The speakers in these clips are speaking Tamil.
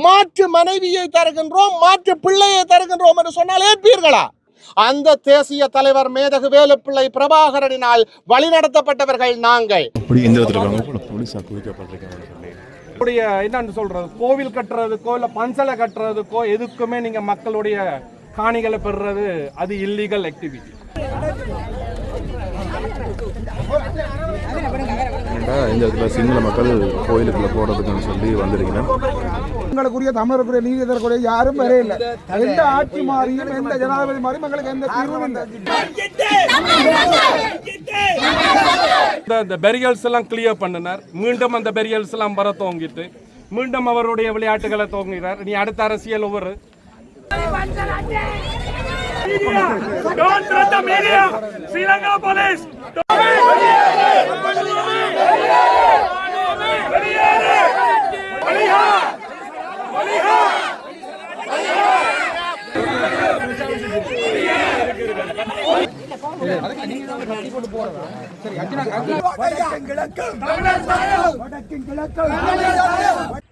மாற்று மனைவியை தருகின்றோம், மாற்று பிள்ளையை தருகின்றோம் என்று சொன்னால் ஏற்பீர்களா? அந்த தேசிய தலைவர் மேதகு வேலுப்பிள்ளை பிரபாகரனினால் வழிநடத்தப்பட்டவர்கள் நாங்கள். என்னன்னு சொல்றது, கோவில் கட்டுறதுக்கோ இல்ல பன்சலை கட்டுறதுக்கோ எதுக்குமே நீங்க மக்களுடைய காணிகளை பெறுறது அது இல்லீகல் ஆக்டிவிட்டி. இந்த இடத்துல சிங்கள மக்கள் கோயிலுக்குள்ள போறதுக்குன்னு சொல்லி வந்திருக்கிறேன். எங்களுக்குரிய தமிழருக்குரிய நீதி தரக்கூடிய யாரும் வரே இல்லை. எந்த ஆட்சி மாறியும் எந்த ஜனாதிபதி மாறியும் எங்களுக்கு எந்த தீர்வும் இல்லை. இந்த பெரியல்ஸ் எல்லாம் கிளியர் பண்ணினார். மீண்டும் அந்த பெரியல்ஸ் எல்லாம் வர துவங்கிட்டு மீண்டும் அவருடைய விளையாட்டுகளை துவங்கினார். நீ அடுத்த அரசியல் ஒவ்வொரு Don't trust the media. Sri Lanka police.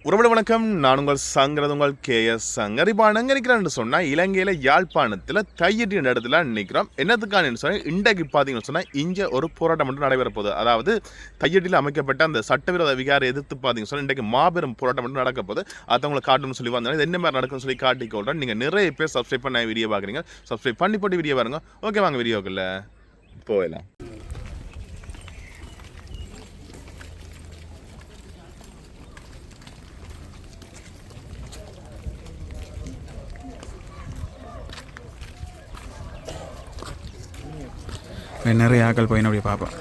உறவுட வணக்கம், நான் உங்கள் சங்கரது உங்கள் KS சங்கர். இப்போ நினைக்கிறேன்னு சொன்னால் இலங்கையில் யாழ்ப்பாணத்தில் தையட்டி என்ற இடத்துல நிற்கிறோம். என்னத்துக்கானு சொன்னால் இன்றைக்கு பார்த்தீங்கன்னு சொன்னால் இங்கே ஒரு போராட்டம் மட்டும் நடைபெற போகுது. அதாவது தையட்டியில் அமைக்கப்பட்ட அந்த சட்டவிரோத விகாரை எதிர்த்து பார்த்தீங்கன்னு சொன்னால் இன்றைக்கு மாபெரும் போராட்டம் மட்டும் நடக்க போகுது. அதை காட்டணும்னு சொல்லி வந்தாங்க. என்ன மாதிரி நடக்கும்னு சொல்லி காட்டிக்கொள்கிறேன். நீங்கள் நிறைய பேர் சப்ஸ்கிரைப் பண்ண வீடியோ பார்க்குறீங்க. சப்ஸ்கிரைப் பண்ணி போட்டு வீடியோ பாருங்க. ஓகே, வாங்க வீடியோக்குள்ள போகலாம். நிறைய ஆக்கள் போயின்னு அப்படி பார்ப்பேன்.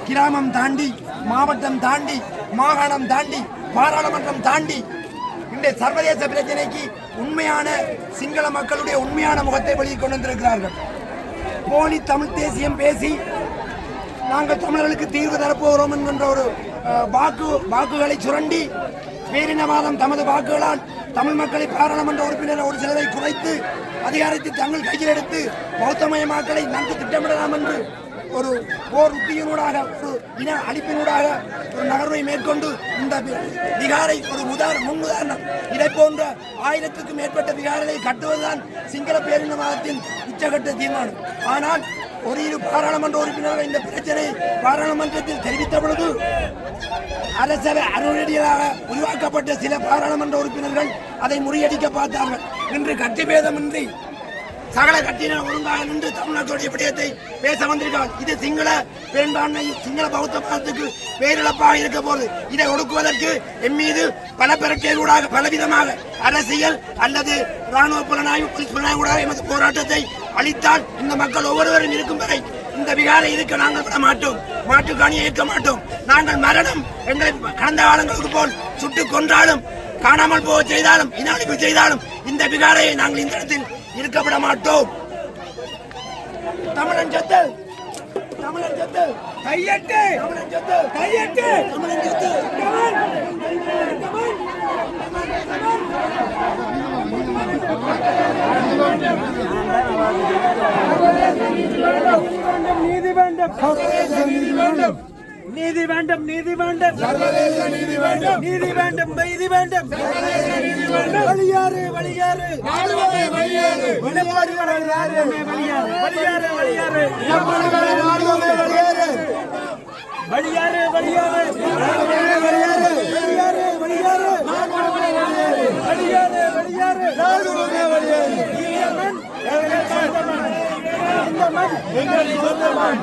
கிராமம் தாண்டி, மாவட்டம் தாண்டி, மாகாணம் தாண்டி, பாராளுமன்றம் தாண்டி இந்த சர்வதேச பிரச்சனைக்கு உண்மையான சிங்கள மக்களுடைய உண்மையான முகத்தை வெளியே கொண்டு வந்திருக்கிறார்கள். போலி தமிழ் தேசியம் பேசி நாங்கள் தமிழர்களுக்கு தீர்வு தரப்போகிறோம் என்கின்ற ஒரு வாக்குகளை சுரண்டி பேரினவாதம் தமது வாக்குகளால் தமிழ் மக்களை பாராளுமன்ற உறுப்பினர் ஒரு சிலரை குறைத்து அதிகாரத்தை தங்கள் கையில் எடுத்து பௌத்தமயமாக்களை நன்கு திட்டமிடலாம் என்று ஒரு போர் உத்தியினூடாக ஒரு இன அழிப்பினூடாக ஒரு நகர்வை மேற்கொண்டு இந்த விகாரை ஒரு முன்னுதாரணம். இதை போன்ற 1000க்கும் மேற்பட்ட விகாரங்களை கட்டுவதுதான் சிங்கள பேரினவாதத்தின் உச்சகட்ட தீர்மானம். ஆனால் ஒரு இரு பாராளுமன்ற உறுப்பினர்கள் இந்த பிரச்சனை பாராளுமன்றத்தில் தெரிவித்த பொழுது அரசவை அனுமதியாக உருவாக்கப்பட்ட சில பாராளுமன்ற உறுப்பினர்கள் அதை முறியடிக்க பார்த்தார்கள். இன்று கட்சிபேதமின்றி சகல கட்சியினர் ஒழுங்காக நின்று தமிழ்நாட்டுடைய விடயத்தை பேச வந்திருக்கார். இது சிங்கள பெரும்பான்மை சிங்கள பௌத்த மதத்துக்கு பேரிழப்பாக இருக்க போது இதை ஒடுக்குவதற்கு எம் மீது பல பிரச்சனைகளாக பலவிதமாக அரசியல் அல்லது ராணுவ புலனாய்வு எமது போராட்டத்தை அளித்தால் இந்த மக்கள் ஒவ்வொருவரும் இருக்கும் வரை இந்த விகாரை இருக்க நாங்கள் விட மாட்டோம். மாட்டுக்காணியை ஏற்க மாட்டோம். நாங்கள் மரணம் எங்களை கடந்த காலங்களுக்கு போல் சுட்டுக் கொன்றாலும் காணாமல் போக செய்தாலும் இன அழிப்பு செய்தாலும் இந்த விகாரையை நாங்கள் இந்த இடத்தில் இருக்கப்பட மாட்டோம். தமிழன் சொத்து, தமிழன் சொத்து, கையெட்டு, தமிழன் சொத்து, கையெட்டு, தமிழன் சொத்து, நீதி வேண்டும், நீதி வேண்டும், நீதி வேண்டும், சர்வதேச நீதி வேண்டும், நீதி வேண்டும், நீதி வேண்டும், வழியாறு, வழியாறு, வாழ்வதே வழியாறு, வெளிப்பாடு வழியாறு, வழியாறு, வழியாறு, வழியாறு, வாழ்வதே வழியாறு, வழியாறு, வழியாறு, வழியாறு, வழியாறு, வழியாறு, வழியாறு, வழியாறு, வாழ்வதே வழியாறு. இந்த மண் எங்கள் சொந்த மண்.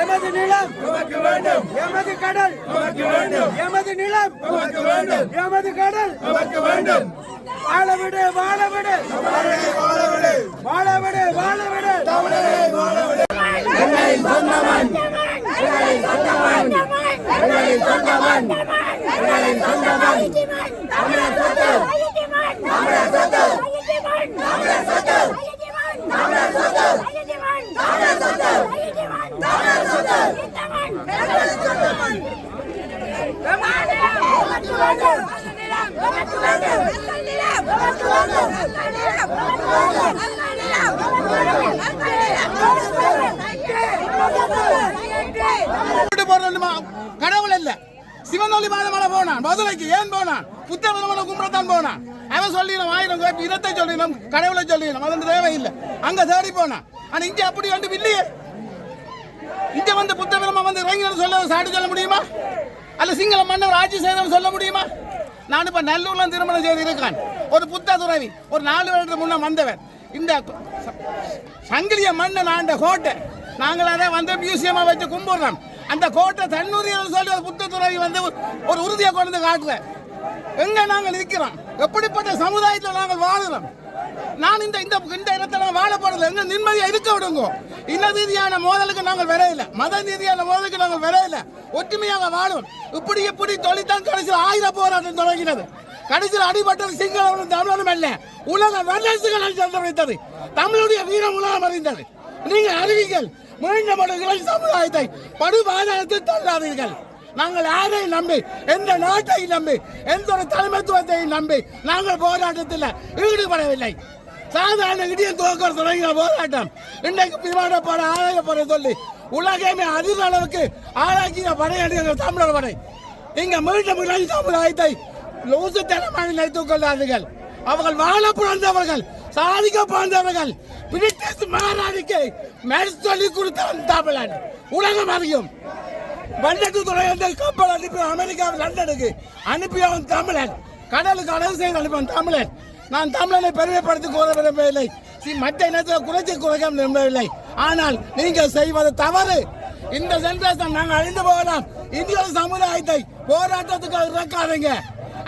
எமது நிலம் நமக்கு வேண்டும், எமது கடல் நமக்கு வேண்டும், எமது நிலம் நமக்கு வேண்டும், எமது கடல் நமக்கு வேண்டும். வாழவிடு, வாழவிடு, வாழவிடு, வாழவிடு, வாழவிடு, தமிழரை வாழவிடு. எங்களின் சொந்தமன், எங்களின் சொந்தமன், எங்களின் சொந்தமன், எங்களின் சொந்தமன், தமிழர் சொத்து, தமிழர் சொத்து, தமிழர் சொத்து, தமிழர் சொத்து, தமிழர் சொத்து, தமிழர் சொத்து, எங்களின் சொந்தமன். கடவுள் இல்ல, சிவனொலி மாதமலை போனான், மதுரைக்கு ஏன் போனான், புத்தகமலை கும்பிடத்தான் போனான். அவன் சொல்லிடும் 1000 இடத்தை சொல்லிடும், கடவுளை சொல்லிடும், அது தேவையில்லை. அங்க தேடி போனான். ஆனா இங்க அப்படி வந்து இல்லையே. இங்க வந்து புத்தகமா வந்து இறங்கி சொல்ல சாட்டி சொல்ல முடியுமா? அல்ல சிங்கள மன்னர் ஆட்சி செய்தவன் சொல்ல முடியுமா? நான் இப்ப நல்லூர்ல திருமணம் செய்து இருக்கான். ஒரு புத்த துறவி, ஒரு 4 வருடத்துக்கு முன்ன வந்தவன். இந்த சங்கிலிய மண்ணை ஆண்ட கோட்டை நாங்கள் அதை வந்து மியூசியமா வச்சு கும்பிடுறோம். அந்த கோட்டை தன்னுரியம் சொல்லி ஒரு புத்தத்துறை வந்து ஒரு உறுதியை கொண்டு வந்து காட்டுற எங்க நாங்கள் இருக்கிறோம், எப்படிப்பட்ட சமுதாயத்தில் நாங்கள் வாழுறோம். நான் இந்த இந்த இடத்துல வாழப்படுறது எங்க நிம்மதியா இருக்க விடுங்க. இன ரீதியான மோதலுக்கு நாங்கள் வரையில, மத ரீதியான மோதலுக்கு நாங்கள் வரையில, ஒற்றுமையாக வாழும். இப்படி தொழில்தான் கடைசியில் 1000 போராட்டம் தொடங்கினது. கடைசியில் அடிபட்டது சிங்களவனும் தமிழனும் அல்ல, உலக வல்லரசுகள் சென்றடைத்தது. தமிழுடைய வீரம் உலகம் அறிந்தது. நீங்கள் அறிவிங்கள், மீண்டும் இளம் சமுதாயத்தை படுபாதாரத்தில் தள்ளாதீர்கள். நாங்கள் யாரையும் நம்பி, எந்த நாட்டையும் நம்பி, எந்த ஒரு தலைமைத்துவத்தையும் நம்பி நாங்கள் போராட்டத்தில் ஈடுபடவில்லை. சாதாரண இடியன் துவக்க தொடங்கின போராட்டம் இன்றைக்கு விமானப்பட ஆதாயப்பட சொல்லி உலகமே அதிக அளவுக்கு ஆளாக்கிய படையடிகள் தமிழர் படை. இங்க மீண்டும் இளம் சமுதாயத்தை லூசுத்தனமாக நினைத்துக் கொள்ளாதீர்கள். அவர்கள் வாழ பிறந்தவர்கள், சாதிக்க பிறந்தவர்கள். பிரிட்டிஷ் மகாராணிக்கு மேல் சொல்லி கொடுத்த தமிழன் உலகம் அறியும். வல்லத்து துறை கப்பல் அனுப்பி அமெரிக்காவில் லண்டனுக்கு அனுப்பியவன் தமிழன். கடலுக்கு அழகு செய்து அனுப்பவன் தமிழன். நான் தமிழனை பெருமைப்படுத்தி கூற விரும்பவில்லை, மற்ற இனத்தில் குறைக்க விரும்பவில்லை. ஆனால் நீங்கள் செய்வது தவறு. இந்த ஜெனரேஷன் நாங்கள் அழிந்து போகலாம். இந்திய சமுதாயத்தை போராட்டத்துக்கு இறக்காதீங்க.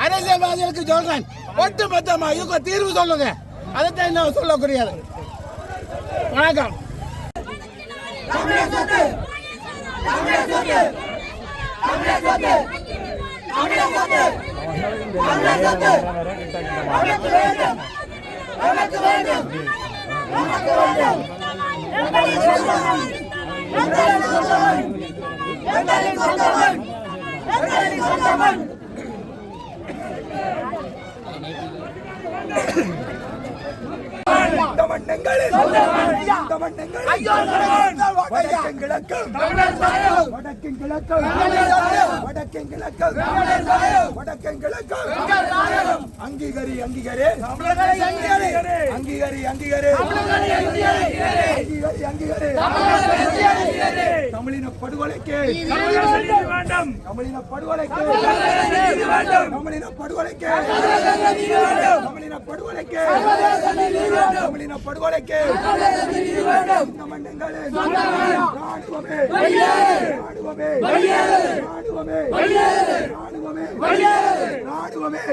அரசியல்வாதிகளுக்கு சொல்றேன், ஒட்டுமொத்தமா இதுக்கு தீர்வு சொல்லுங்க. அதைத்தான் என்ன சொல்லக்கூடியது. வணக்கம். தமிழின படுகொலைக்கு தமிழின படுகொலைக்கு தமிழின படுகொலைக்கு தமிழின படுகொலைக்கு தமிழின படுகொலைக்கு இந்த மன்னங்களின் ராணுவமே ராணுவமே ராணுவமே ராணுவமே ராணுவமே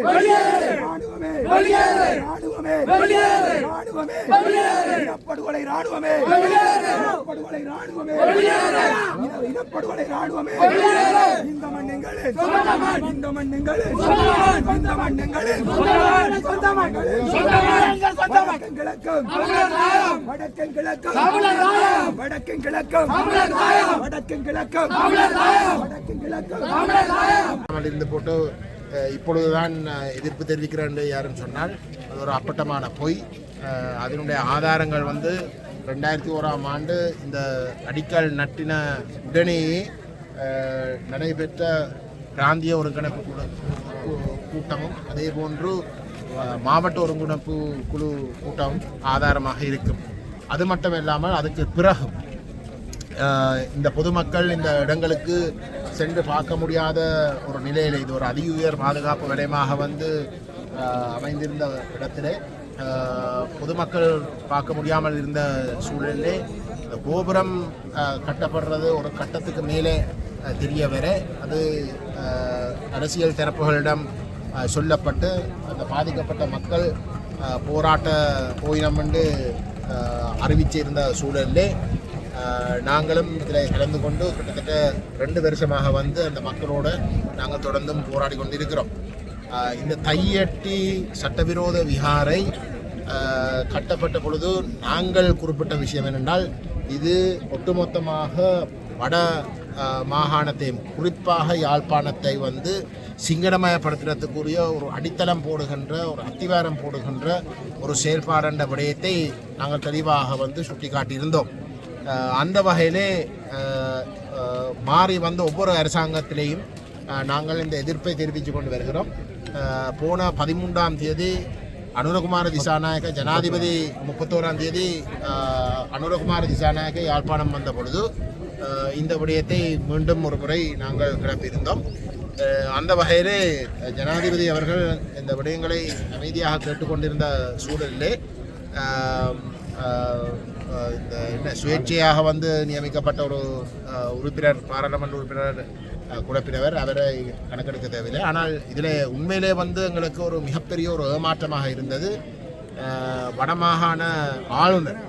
ராணுவமே ராணுவமே ராணுவமே இனப்படுகொலை ராணுவமே இனப்படுகொலை ராணுவமே இனப்படுகொலை ராணுவமே இந்த மன்னங்களின் இந்த மன்னங்களின் இந்த மன்னங்களின் வடக்கன் கிழக்கும் வடக்கன் கிழக்கும் வடக்கன் கிழக்கும் வடக்கன் கிழக்கும் வடக்கன் கிழக்கும் இருந்து போட்டு இப்பொழுதுதான் எதிர்ப்பு தெரிவிக்கிறேன் யாருன்னு சொன்னால் அது ஒரு அப்பட்டமான பொய். அதனுடைய ஆதாரங்கள் வந்து 2001ஆம் ஆண்டு இந்த அடிக்கல் நட்டின உடனேயே நடைபெற்ற பிராந்திய ஒருங்கிணைப்பு கூட்டமும் அதே போன்று மாவட்ட ஒருங்கிணைப்பு குழு கூட்டம் ஆதாரமாக இருக்கும். அது மட்டும் இல்லாமல் அதுக்கு பிறகு இந்த பொதுமக்கள் இந்த இடங்களுக்கு சென்று பார்க்க முடியாத ஒரு நிலையில் இது ஒரு அதி உயர் பாதுகாப்பு வலயமாக வந்து அமைந்திருந்த இடத்திலே பொதுமக்கள் பார்க்க முடியாமல் இருந்த சூழலிலே கோபுரம் கட்டப்படுறது ஒரு கட்டத்துக்கு மேலே தெரிய வர அது அரசியல் தரப்புகளிடம் சொல்லப்பட்டு அந்த பாதிக்கப்பட்ட மக்கள் போராட்ட போயினம் என்று அறிவிச்சிருந்த சூழலிலே நாங்களும் இதில் கலந்து கொண்டு கிட்டத்தட்ட 2 வருஷமாக வந்து அந்த மக்களோடு நாங்கள் தொடர்ந்தும் போராடி கொண்டிருக்கிறோம். இந்த தையட்டி சட்டவிரோத விஹாரை கட்டப்பட்ட பொழுது நாங்கள் குறிப்பிட்ட விஷயம் என்னென்றால் இது ஒட்டுமொத்தமாக வட மாகாணத்தையும் குறிப்பாக யாழ்ப்பாணத்தை வந்து சிங்களமயப்படுத்துறதுக்குரிய ஒரு அடித்தளம் போடுகின்ற ஒரு அத்திவாரம் போடுகின்ற ஒரு செயல்பாடுன்ற விடயத்தை நாங்கள் தெளிவாக வந்து சுட்டி காட்டியிருந்தோம். அந்த வகையிலே மாறி வந்த ஒவ்வொரு அரசாங்கத்திலேயும் நாங்கள் இந்த எதிர்ப்பை தெரிவித்து கொண்டு வருகிறோம். போன 13ஆம் தேதி அனுரகுமார திசாநாயக்க ஜனாதிபதி 31ஆம் தேதி அனுரகுமார திசாநாயக்க யாழ்ப்பாணம் வந்த பொழுது இந்த விடயத்தை மீண்டும் ஒரு முறை நாங்கள் கிளப்பியிருந்தோம். அந்த வகையிலே ஜனாதிபதி அவர்கள் இந்த விடயங்களை அமைதியாக கேட்டுக்கொண்டிருந்த சூழலிலே இந்த என்ன சுயேட்சையாக வந்து நியமிக்கப்பட்ட ஒரு உறுப்பினர், பாராளுமன்ற உறுப்பினர் குழப்பினவர், அவரை கணக்கெடுக்க தேவையில்லை. ஆனால் இதில் உண்மையிலே வந்து எங்களுக்கு ஒரு மிகப்பெரிய ஒரு ஏமாற்றமாக இருந்தது. வடமாகாண ஆளுநர்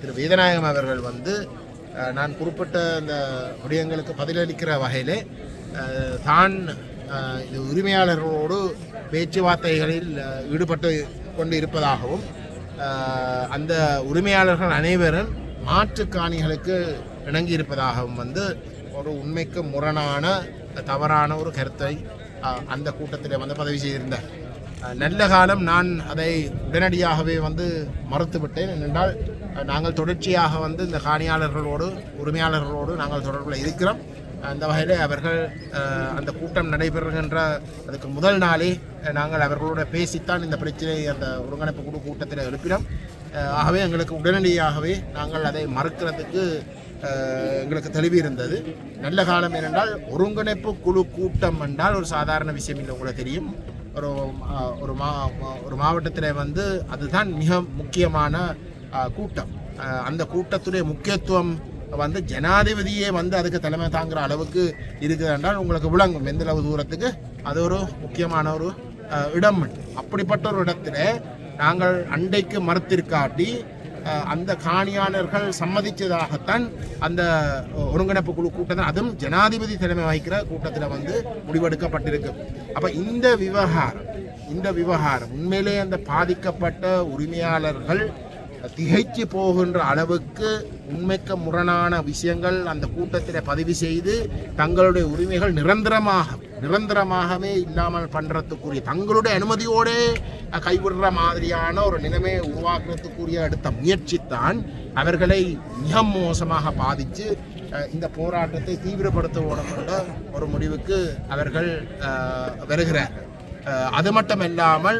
திரு வேதநாயகம் அவர்கள் வந்து நான் குறிப்பிட்ட அந்த விடயங்களுக்கு பதிலளிக்கிற வகையிலே தான் இது உரிமையாளர்களோடு பேச்சுவார்த்தைகளில் ஈடுபட்டு கொண்டு இருப்பதாகவும் அந்த உரிமையாளர்கள் அனைவரும் மாற்று காணிகளுக்கு இணங்கி இருப்பதாகவும் வந்து ஒரு உண்மைக்கு முரணான தவறான ஒரு கருத்தை அந்த கூட்டத்தில் வந்து பதிவு செய்திருந்தார். நல்ல காலம் நான் அதை உடனடியாகவே வந்து மறுத்துவிட்டேன். ஏனென்றால் நாங்கள் தொடர்ச்சியாக வந்து இந்த காணியாளர்களோடு உரிமையாளர்களோடு நாங்கள் தொடர்பில் இருக்கிறோம். அந்த வகையில் அவர்கள் அந்த கூட்டம் நடைபெறுகின்ற அதுக்கு முதல் நாளே நாங்கள் அவர்களோட பேசித்தான் இந்த பிரச்சனையை அந்த ஒருங்கிணைப்பு குழு கூட்டத்தில் எழுப்பினோம். ஆகவே எங்களுக்கு உடனடியாகவே நாங்கள் அதை மறுக்கிறதுக்கு எங்களுக்கு தெளிவு இருந்தது. நல்ல காலம் ஏனென்றால் ஒருங்கிணைப்பு குழு கூட்டம் என்றால் ஒரு சாதாரண விஷயம் இல்லை. உங்களுக்கு தெரியும், ஒரு மாவட்டத்தில் வந்து அதுதான் மிக முக்கியமான கூட்டம். அந்த கூட்டத்துடைய முக்கியத்துவம் வந்து ஜனாதிபதியே வந்து அதுக்கு தலைமை தாங்குகிற அளவுக்கு இருக்குது என்றால் உங்களுக்கு விளங்கும் எந்த அளவு தூரத்துக்கு அது ஒரு முக்கியமான ஒரு இடம். அப்படிப்பட்ட ஒரு இடத்துல நாங்கள் அண்டைக்கு மறுத்திருக்காட்டி அந்த காணியாளர்கள் சம்மதித்ததாகத்தான் அந்த ஒருங்கிணைப்பு குழு கூட்டத்தில், அதுவும் ஜனாதிபதி தலைமை வகிக்கிற கூட்டத்தில் வந்து முடிவெடுக்கப்பட்டிருக்கு. அப்போ இந்த விவகாரம் உண்மையிலே அந்த பாதிக்கப்பட்ட உரிமையாளர்கள் திகைச்சு போகின்ற அளவுக்கு உண்மைக்கு முரணான விஷயங்கள் அந்த கூட்டத்தில் பதிவு செய்து தங்களுடைய உரிமைகள் நிரந்தரமாகவே இல்லாமல் பண்ணுறதுக்குரிய தங்களுடைய அனுமதியோடு கைவிடுற மாதிரியான ஒரு நிலைமையை உருவாக்குறதுக்குரிய எடுத்த முயற்சித்தான் அவர்களை மிக மோசமாக பாதித்து இந்த போராட்டத்தை தீவிரப்படுத்தவோட ஒரு முடிவுக்கு அவர்கள் வருகிறார்கள். அது மட்டுமல்லாமல்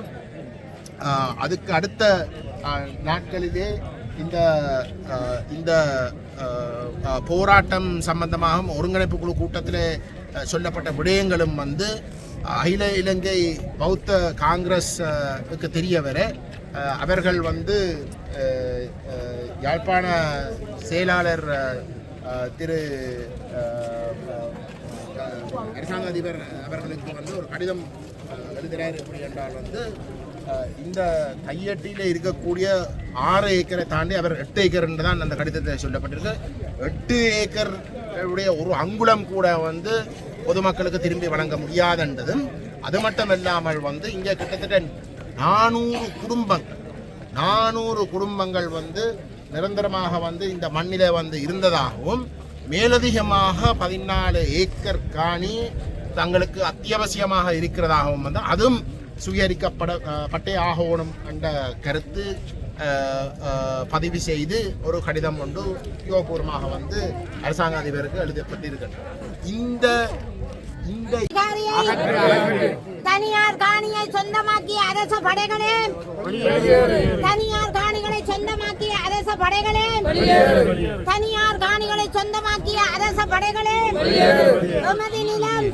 அதுக்கு அடுத்த நாட்களிலே இந்த போராட்டம் சம்பந்தமாக ஒருங்கிணைப்பு குழு கூட்டத்தில் சொல்லப்பட்ட விடயங்களும் வந்து அகில இலங்கை பௌத்த காங்கிரஸுக்கு தெரிய வர அவர்கள் வந்து யாழ்ப்பாண செயலாளர் திரு அரசாங்க அதிபர் அவர்களுக்கு வந்து ஒரு கடிதம் எழுதுகிறார். எப்படி என்றால் வந்து இந்த கையெட்டியில் இருக்கக்கூடிய 6 ஏக்கரை தாண்டி அவர் 8 ஏக்கர் என்று தான் அந்த கடிதத்தில் சொல்லப்பட்டிருக்கு. 8 ஏக்கர் உடைய ஒரு அங்குலம் கூட வந்து பொதுமக்களுக்கு திரும்பி வழங்க முடியாதுன்றதும், அது மட்டும் இல்லாமல் வந்து இங்கே கிட்டத்தட்ட 400 குடும்பங்கள் வந்து நிரந்தரமாக வந்து இந்த மண்ணிலே வந்து இருந்ததாகவும், மேலதிகமாக 14 ஏக்கர் காணி தங்களுக்கு அத்தியாவசியமாக இருக்கிறதாகவும் வந்து அதுவும் சுயரிக்கப்பட்டே ஆகணும் என்ற கருத்து பதிவு செய்து ஒரு கடிதம் ஒன்று உத்தியோகபூர்வமாக வந்து அரசாங்க அதிபருக்கு எழுதப்பட்டிருக்கிறது. தனியார் காணியை சொந்தமாக்கிய அரச படைகளே, தனியார் காணிகளை சொந்தமாக்கிய அரச படைகளே, தனியார் காணிகளை சொந்தமாக்கிய அரச படைகளே, எமது நிலம்,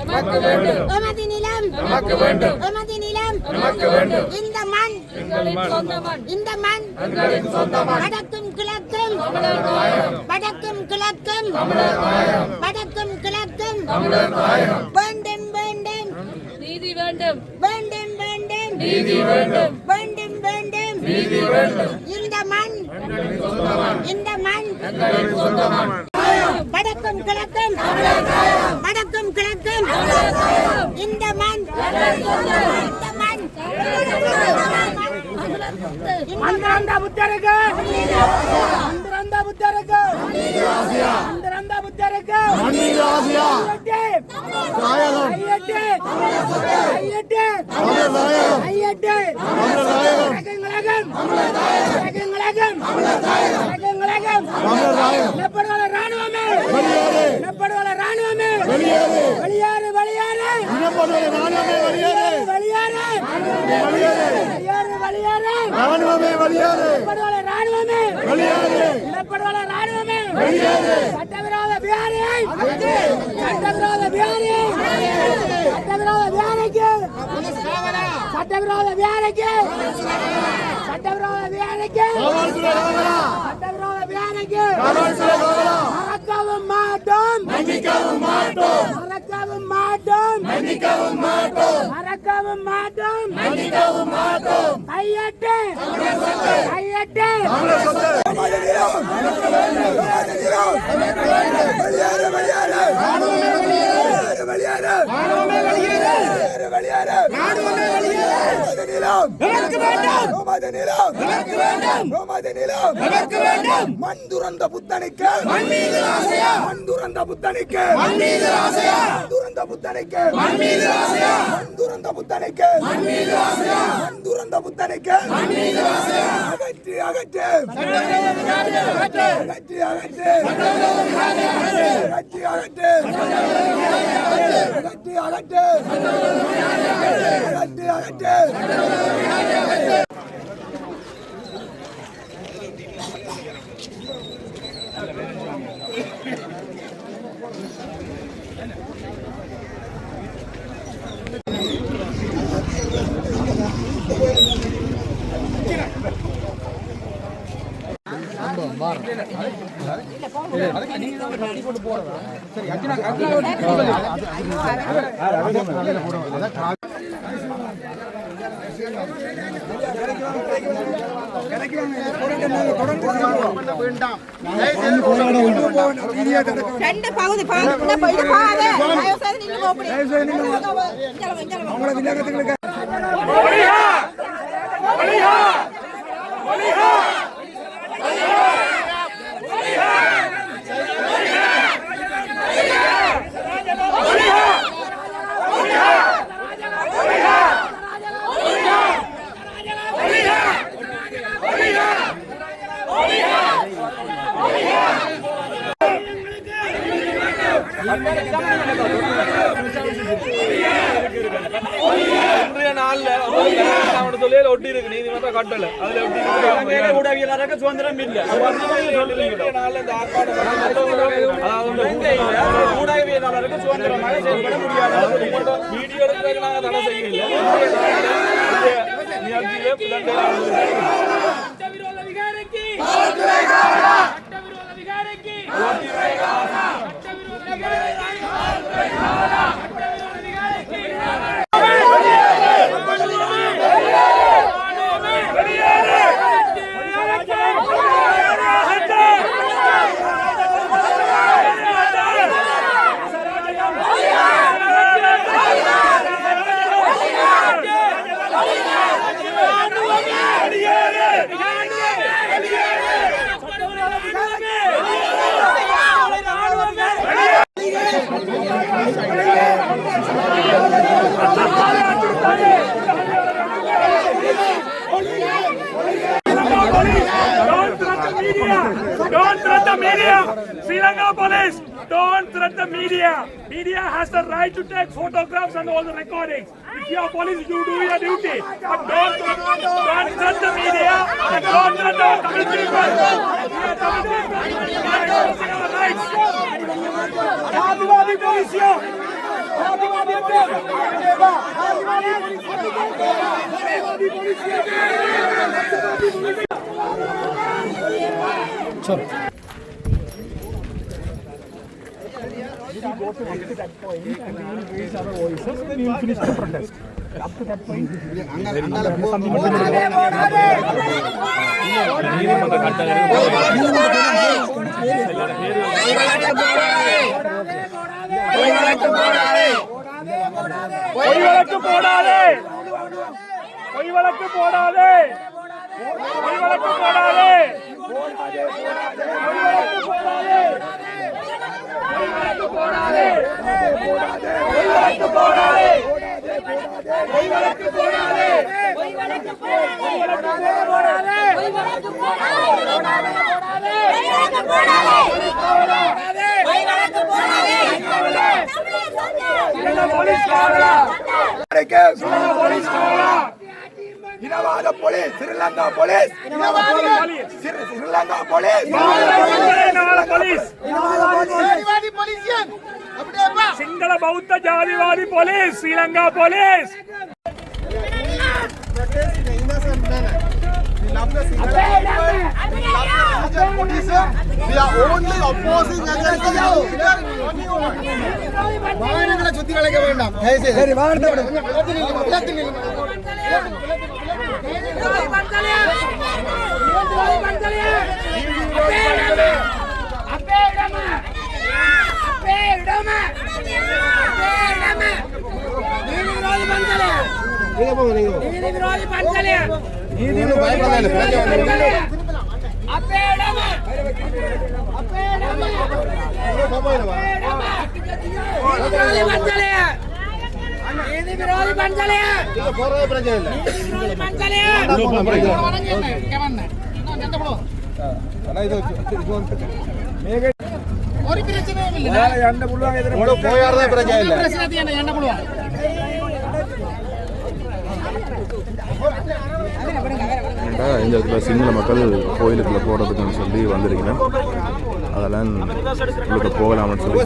எமது நிலம், எமது நிலம், இந்த மண், இந்த மண் வடக்கும் கிழக்கும், வடக்கும் கிழக்கும், வடக்கும் கிழக்கும் வேண்டும் வேண்டும் நீதி வேண்டும், வேண்டும் வேண்டும் நீதி வேண்டும், வேண்டும் வேண்டும் நீதி வேண்டும், இந்த மண், இந்த மண் வடக்கும் கிழக்கும், வடக்கும் கிழக்கும் இந்த மண், இந்த மண் அந்தரந்த புத்தருக்கு, அந்தரந்த புத்தருக்கு, அந்தரந்த புத்தருக்கு ராணுவமே, ராணுவமே வெளியேறு, வெளியேறு, வெளியேறு, ராணுவமே வெளியேறு, ராணுவமே வெளியேறு, ராணுவமே வெளியேறு, சட்டவிரோத பிஹாரியை, சட்டவிரோத பிஹாரியை, சட்டவிரோத பிஹாரிக்கு சட்டவிரோத வியாழைக்கு சட்டவிரோத வியாழைக்கு சட்டவிரோத வியாழைக்கு மறக்கவும் மாட்டோம் மன்னிக்கவும் மாட்டோம் மறக்கவும் மாட்டோம் மன்னிக்கவும் மாட்டோம் மறக்கவும் மாட்டோம் மன்னிக்கவும் மாட்டோம் கையெட்டு கையெட்டு மண் துறந்த புத்தனுக்கு மண் துறந்த புத்தனுக்கு மண் துறந்த புத்தனுக்கு மண் துறந்த புத்தனுக்கு மண் துறந்த புத்தனுக்கு அகற்று அகற்று அகற்று அகற்று அகற்று அகற்று அகற்று அகற்று அகற்று ரெண்டு பகுதி இன்றைய நாள்ல தொழில ஒட்டி இருக்கு நீதிமன்ற கட்டளை அதுல ஊடகவியலாளருக்கு சுதந்திரம் இல்லை நாள்ல இந்த ஊடகவியலாளருக்கு சுதந்திரமாக செயல்பட முடியாது வீடியோ எடுக்கிறதுக்கு நாங்க தடை செய்யல Don't threat the media. Sri Lanka police, don't threat the media. Media has the right to take photographs and all the recordings. If you are police, you do your duty. But don't threat the media and don't threat our Tamil people. We are Tamil people. We are expressing our rights. Adivadi police here. Adivadi police. Adivadi police here. Sure. We will go to up to that point and we will raise our voices and we will finish the protest. Up to that point. Inavada police, Sri Lanka police, Sri Lanka police, Jadivadi police, Sinhala Bauddha Jadivadi police, Sri Lanka police. protest in an innocent manner. We love the Sinhala people. We love the religious Buddhism. We are only opposing against the Hitler community. வாகனங்களை சுத்தி வளைக்க வேண்டாம். சரி வாகனத்தை விடு. ஒரு பிரச்சனையும் இல்ல. போயாடுற பிரச்சனை இல்லை. பிரச்சனை என்ன பண்ணுவாங்க? இந்த இடத்துல சிங்கள மக்கள் கோயிலுக்குள்ள போகிறதுக்குன்னு சொல்லி வந்திருக்கிறேன். அதெல்லாம் உங்களுக்கு போகலாம்னு சொல்லி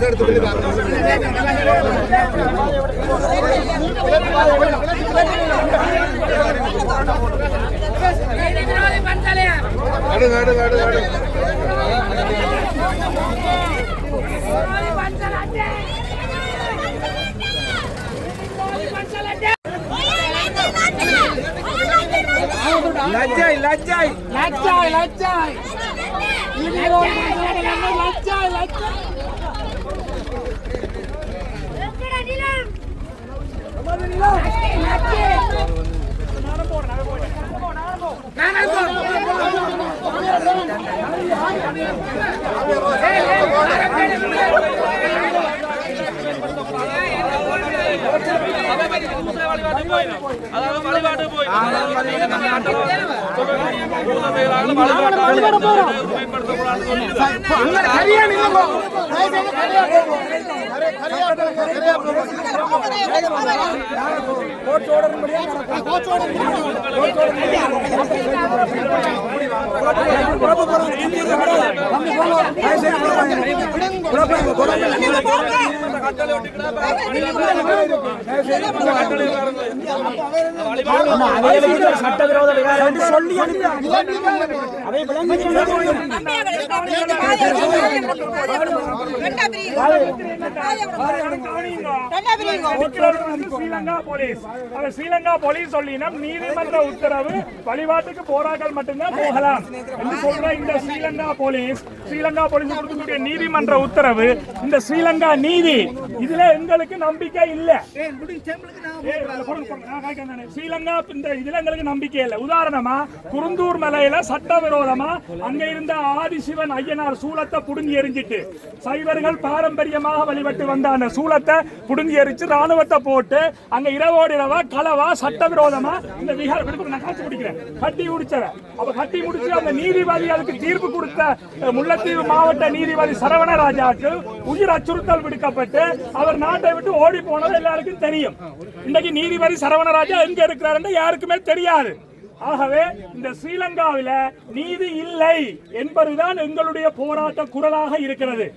லஜ்ஜாய் லஜ்ஜாய் லஜ்ஜாய் லஜ்ஜாய் லஜ்ஜாய் லஜ்ஜாய் சட்டவிரோத விகாரம் சொல்லி ஸ்ரீலங்கா போலீஸ் சொல்லினம் நீதிமன்ற உத்தரவு வழிபாட்டுக்கு போராட்கள் மட்டும்தான் போகலாம் என்று சொல்ற இந்த ஸ்ரீலங்கா போலீஸ் கொடுக்கக்கூடிய நீதிமன்ற உத்தரவு இந்த ஸ்ரீலங்கா நீதி இதுல எங்களுக்கு நம்பிக்கை இல்ல. ஸ்ரீலங்கா இந்த இதுல எங்களுக்கு நம்பிக்கை இல்லை. உதாரணமா குருந்தூர் மலையில சட்டவிரோதமா அங்க இருந்த ஆதிசிவன் ஐயனார் சூலத்தை புடுங்கி எரிஞ்சிட்டு சைவர்கள் பாரம்பரியமாக வழிபட்டு வந்த அந்த சூலத்தை புடுங்கி எரிச்சு ராணுவத்தை போட்டு அங்க இரவோடு இரவா களவா சட்டவிரோதமா இந்த விகார நான் காட்சி பிடிக்கிறேன் கட்டி முடிச்சவன் அப்ப கட்டி முடிச்சு அந்த நீதிபதி அதுக்கு தீர்ப்பு கொடுத்த முல்லைத்தீவு மாவட்ட நீதிபதி சரவணராஜாவுக்கு உயிர் அச்சுறுத்தல் விடுக்கப்பட்டு அவர் நாட்டை விட்டு ஓடி போனது எல்லாருக்கும் தெரியும். இன்னைக்கு நீதிபதி சரவணராஜா எங்க இருக்கிறாருன்னு யாருக்குமே தெரியாது. ஆகவே இந்த ஸ்ரீலங்காவில நீதி இல்லை என்பதுதான் எங்களுடைய போராட்ட குரலாக இருக்கிறது.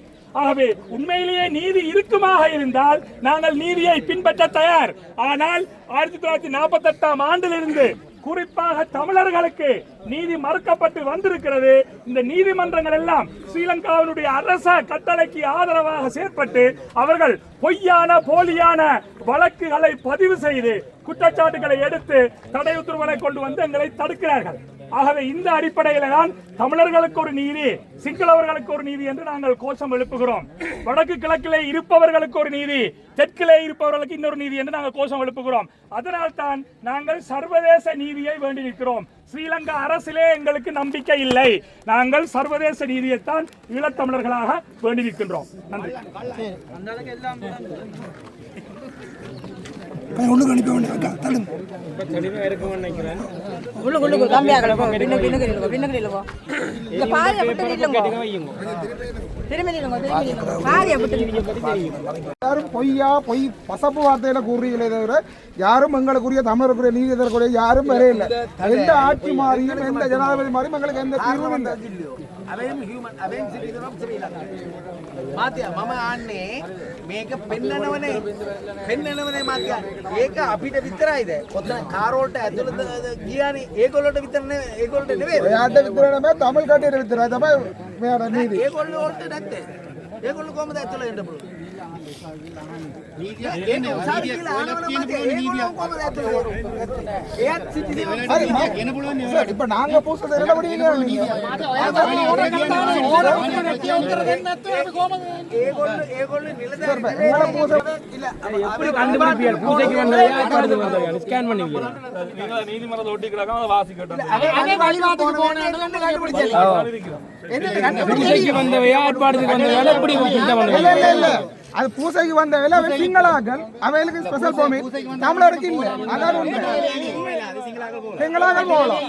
ஆகவே உண்மையிலேயே நீதி இருக்குமாக இருந்தால் நாங்கள் நீதியை பின்பற்ற தயார். ஆனால் 1948ஆம் ஆண்டிலிருந்து குறிப்பாக தமிழர்களுக்கு நீதி மறுக்கப்பட்டு வந்திருக்கிறது. இந்த நீதிமன்றங்கள் எல்லாம் ஸ்ரீலங்காவினுடைய அரச கட்டளைக்கு ஆதரவாக செயற்பட்டு அவர்கள் பொய்யான போலியான வழக்குகளை பதிவு செய்து குற்றச்சாட்டுகளை எடுத்து தடை உத்தரவுகளை கொண்டு வந்து எங்களை தடுக்கிறார்கள். ஆகவே இந்த அடிப்படையில தான் தமிழர்களுக்கு ஒரு நீதி, சிங்களவர்களுக்கு ஒரு நீதி என்று நாங்கள் கோஷம் எழுப்புகிறோம். வடக்கு கிழக்கிலே இருப்பவர்களுக்கு ஒரு நீதி, தெற்கிலே இருப்பவர்களுக்கு இன்னொரு நீதி என்று நாங்கள் கோஷம் எழுப்புகிறோம். அதனால் தான் நாங்கள் சர்வதேச நீதியை வேண்டி நிற்கிறோம். ஸ்ரீலங்கா அரசிலே எங்களுக்கு நம்பிக்கை இல்லை. நாங்கள் சர்வதேச நீதியைத்தான் ஈழத்தமிழர்களாக வேண்டி நிற்கின்றோம். நன்றி. உள்ளுக்கு அனுப்ப வேண்டிய அக்கா தள்ளுங்க உள்ளுக்கு தம்பியாக பின்னுக்கு இல்லைங்கோ இந்த பாதையை விட்டு இல்லைங்கோ யாரும் பொய் பசப்பு வார்த்தையில கூறுறீங்களே தவிர யாரும் எங்களுக்குரிய தமிழருக்குரிய நீதி தரக்கூடிய யாரும் வரையில்லை. எந்த ஆட்சி மாறியும் எந்த ஜனாதிபதி மாறியும் எங்களுக்கு எந்த தீர்வும் இல்லை. මම ආන්නේ මේක පෙන්නනවනේ මාත්‍යා ඒක අපිට විතරයිද ඔතන කාරෝල්ට ඇතුළත ගියානේ ඒගොල්ලොන්ට විතරනේ ඒගොල්ලොන්ට නෙවෙයි ඔයාට විතර නෙමෙයි தமிழ் කටියට විතරයි තමයි මෙයාට නීති. ඒගොල්ලෝ වලට නැත්තේ ඒගොල්ලෝ කොහමද ඇතුළට එන්න පුළුවන් නීතිය උසාවි කියලා ආනවන මාත්‍යා ඒගොල්ලෝ කොහමද ඇතුළට එයාත් සිටිනවා இப்ப நாங்க பூசது என்ன பண்ணீங்க ඒගොල්ලෝ නිලධාරීන් எப்படி கண்டுபிடிப்பீங்க பூஜைக்கு வந்ததை ஏற்பாடு ஸ்கேன் பண்ணுவீங்க நீங்க நீதிமன்றத்தில் ஒட்டிக்கிறாங்க அதை வாசிக்கட்டும் அதே வழிபாட்டுக்கு போனான்னு கண்டுபிடிச்சல பூஜைக்கு வந்தவை ஏற்பாடுக்கு வந்தவை எப்படி இல்ல அது பூசைக்கு வந்த வேலை சிங்களாக்கள் அவைகளுக்கு ஸ்பெஷல் பெர்மிட் தமிழருக்கு இல்ல அதான் உண்மை. சிங்களாக்கள் போகலாம்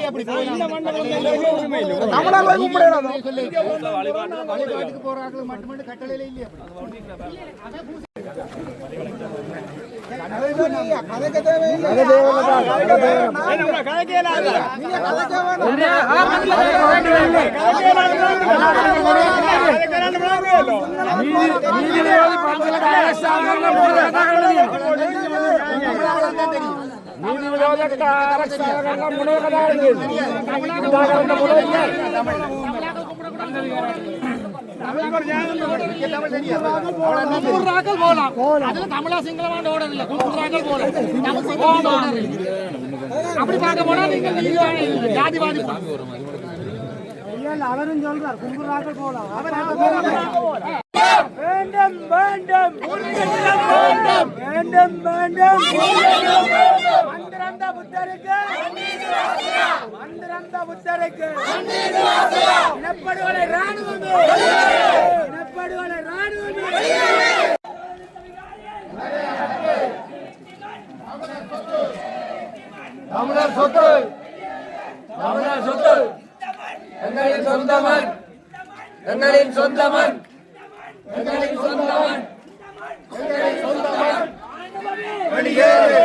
தமிழாக்கள் கூப்பிடலாம் வழிபாட்டுக்கு போறாங்க மட்டும் கட்டளையில இல்லையா கதைக்க தேவையில்லை தமிழா சிங்களமான ஓடர் இல்ல கும்புறாக்கள் போல அப்படி பார்க்க போனா நீங்க ஜாதிவாதி அவரும் சொல்றார் கும்புறாக்கள் போலாம் வேண்டும் வேண்டும் வேண்டும் வேண்டும் வேண்டும் மந்திரந்த புத்தருக்கு மந்திரந்த புத்தருக்கு இனப்படுகொலை ராணுவமே இனப்படுகொலை ராணுவமே தமிழர் சொத்து தமிழர் சொத்து எங்களின் சொந்தமன் எங்களின் சொந்தமன் எங்களின் சொந்தமன் எங்களின் சொந்தமன் வெளியேறு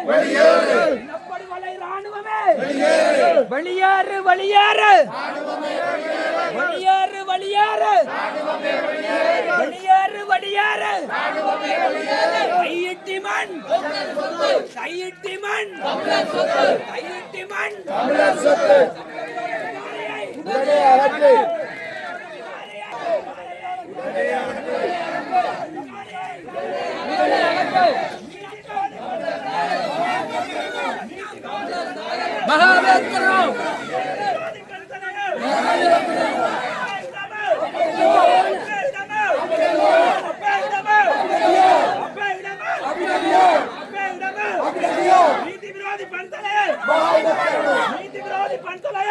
வெளியேறு வெளியேறு வெளியேறு வெளியேறு வெளியேறு வெளியேறு வெளியேறு கையிட்டி மண் கையிட்டி மண் கையிட்டி மண் தமிழர் சொத்து அரசு மகாவேத்ரம் நீதி விரோதி பந்தலே நீதி விரோதி பந்தலே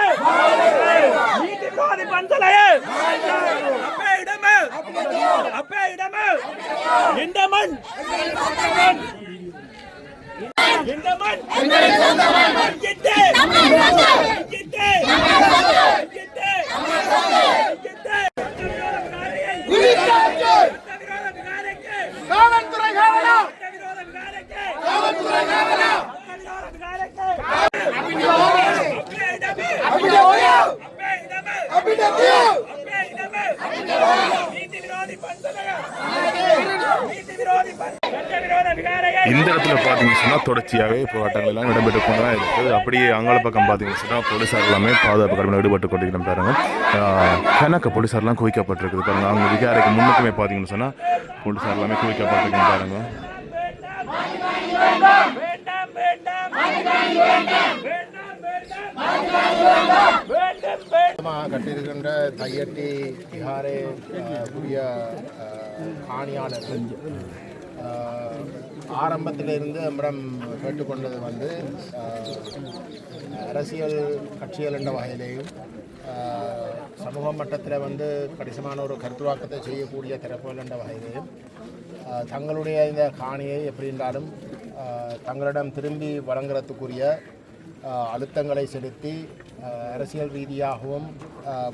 நீதி விரோதி பந்தலே அப்பே இடமே அப்பே இடமே இந்த மண் இந்த மண் எங்களின் சொந்தமன் கிட்டே கிட்டே கிட்டே கிட்டே குடிக்காச்சு காவல்துறை காவலா காவல்துறை காவலா இந்த இடத்துல பார்த்தீங்கன்னு சொன்னால் தொடர்ச்சியாகவே போராட்டங்கள் எல்லாம் இடம்பெற்று கொண்டு தான் இருக்குது. அப்படியே அங்காள பக்கம் பார்த்தீங்கன்னு சொன்னால் போலீஸார் எல்லாமே பாதுகாப்பு கடமையில் ஈடுபட்டு கொண்டிருக்கிறோம் பாருங்க. கணக்கு போலீஸார்லாம் குவிக்கப்பட்டிருக்குது பாருங்க. அவங்க விகாரைக்கு முன்னுக்குமே பார்த்தீங்கன்னு சொன்னால் போலீஸார் எல்லாமே குவிக்கப்பட்டிருக்கேன் பாருங்க. கட்டியிருக்கின்ற தையட்டி விகாரை உரிய காணியாளர்கள் ஆரம்பத்திலிருந்து நம்மிடம் கேட்டுக்கொண்டது வந்து அரசியல் கட்சிகள் என்ற வகையிலேயும் சமூக மட்டத்தில் வந்து கணிசமான ஒரு கருத்துவாக்கத்தை செய்யக்கூடிய தரப்புகள் என்ற வகையிலேயும் தங்களுடைய இந்த காணியை எப்படி இருந்தாலும் தங்களிடம் திரும்பி வழங்குறதுக்குரிய அழுத்தங்களை செலுத்தி அரசியல் ரீதியாகவும்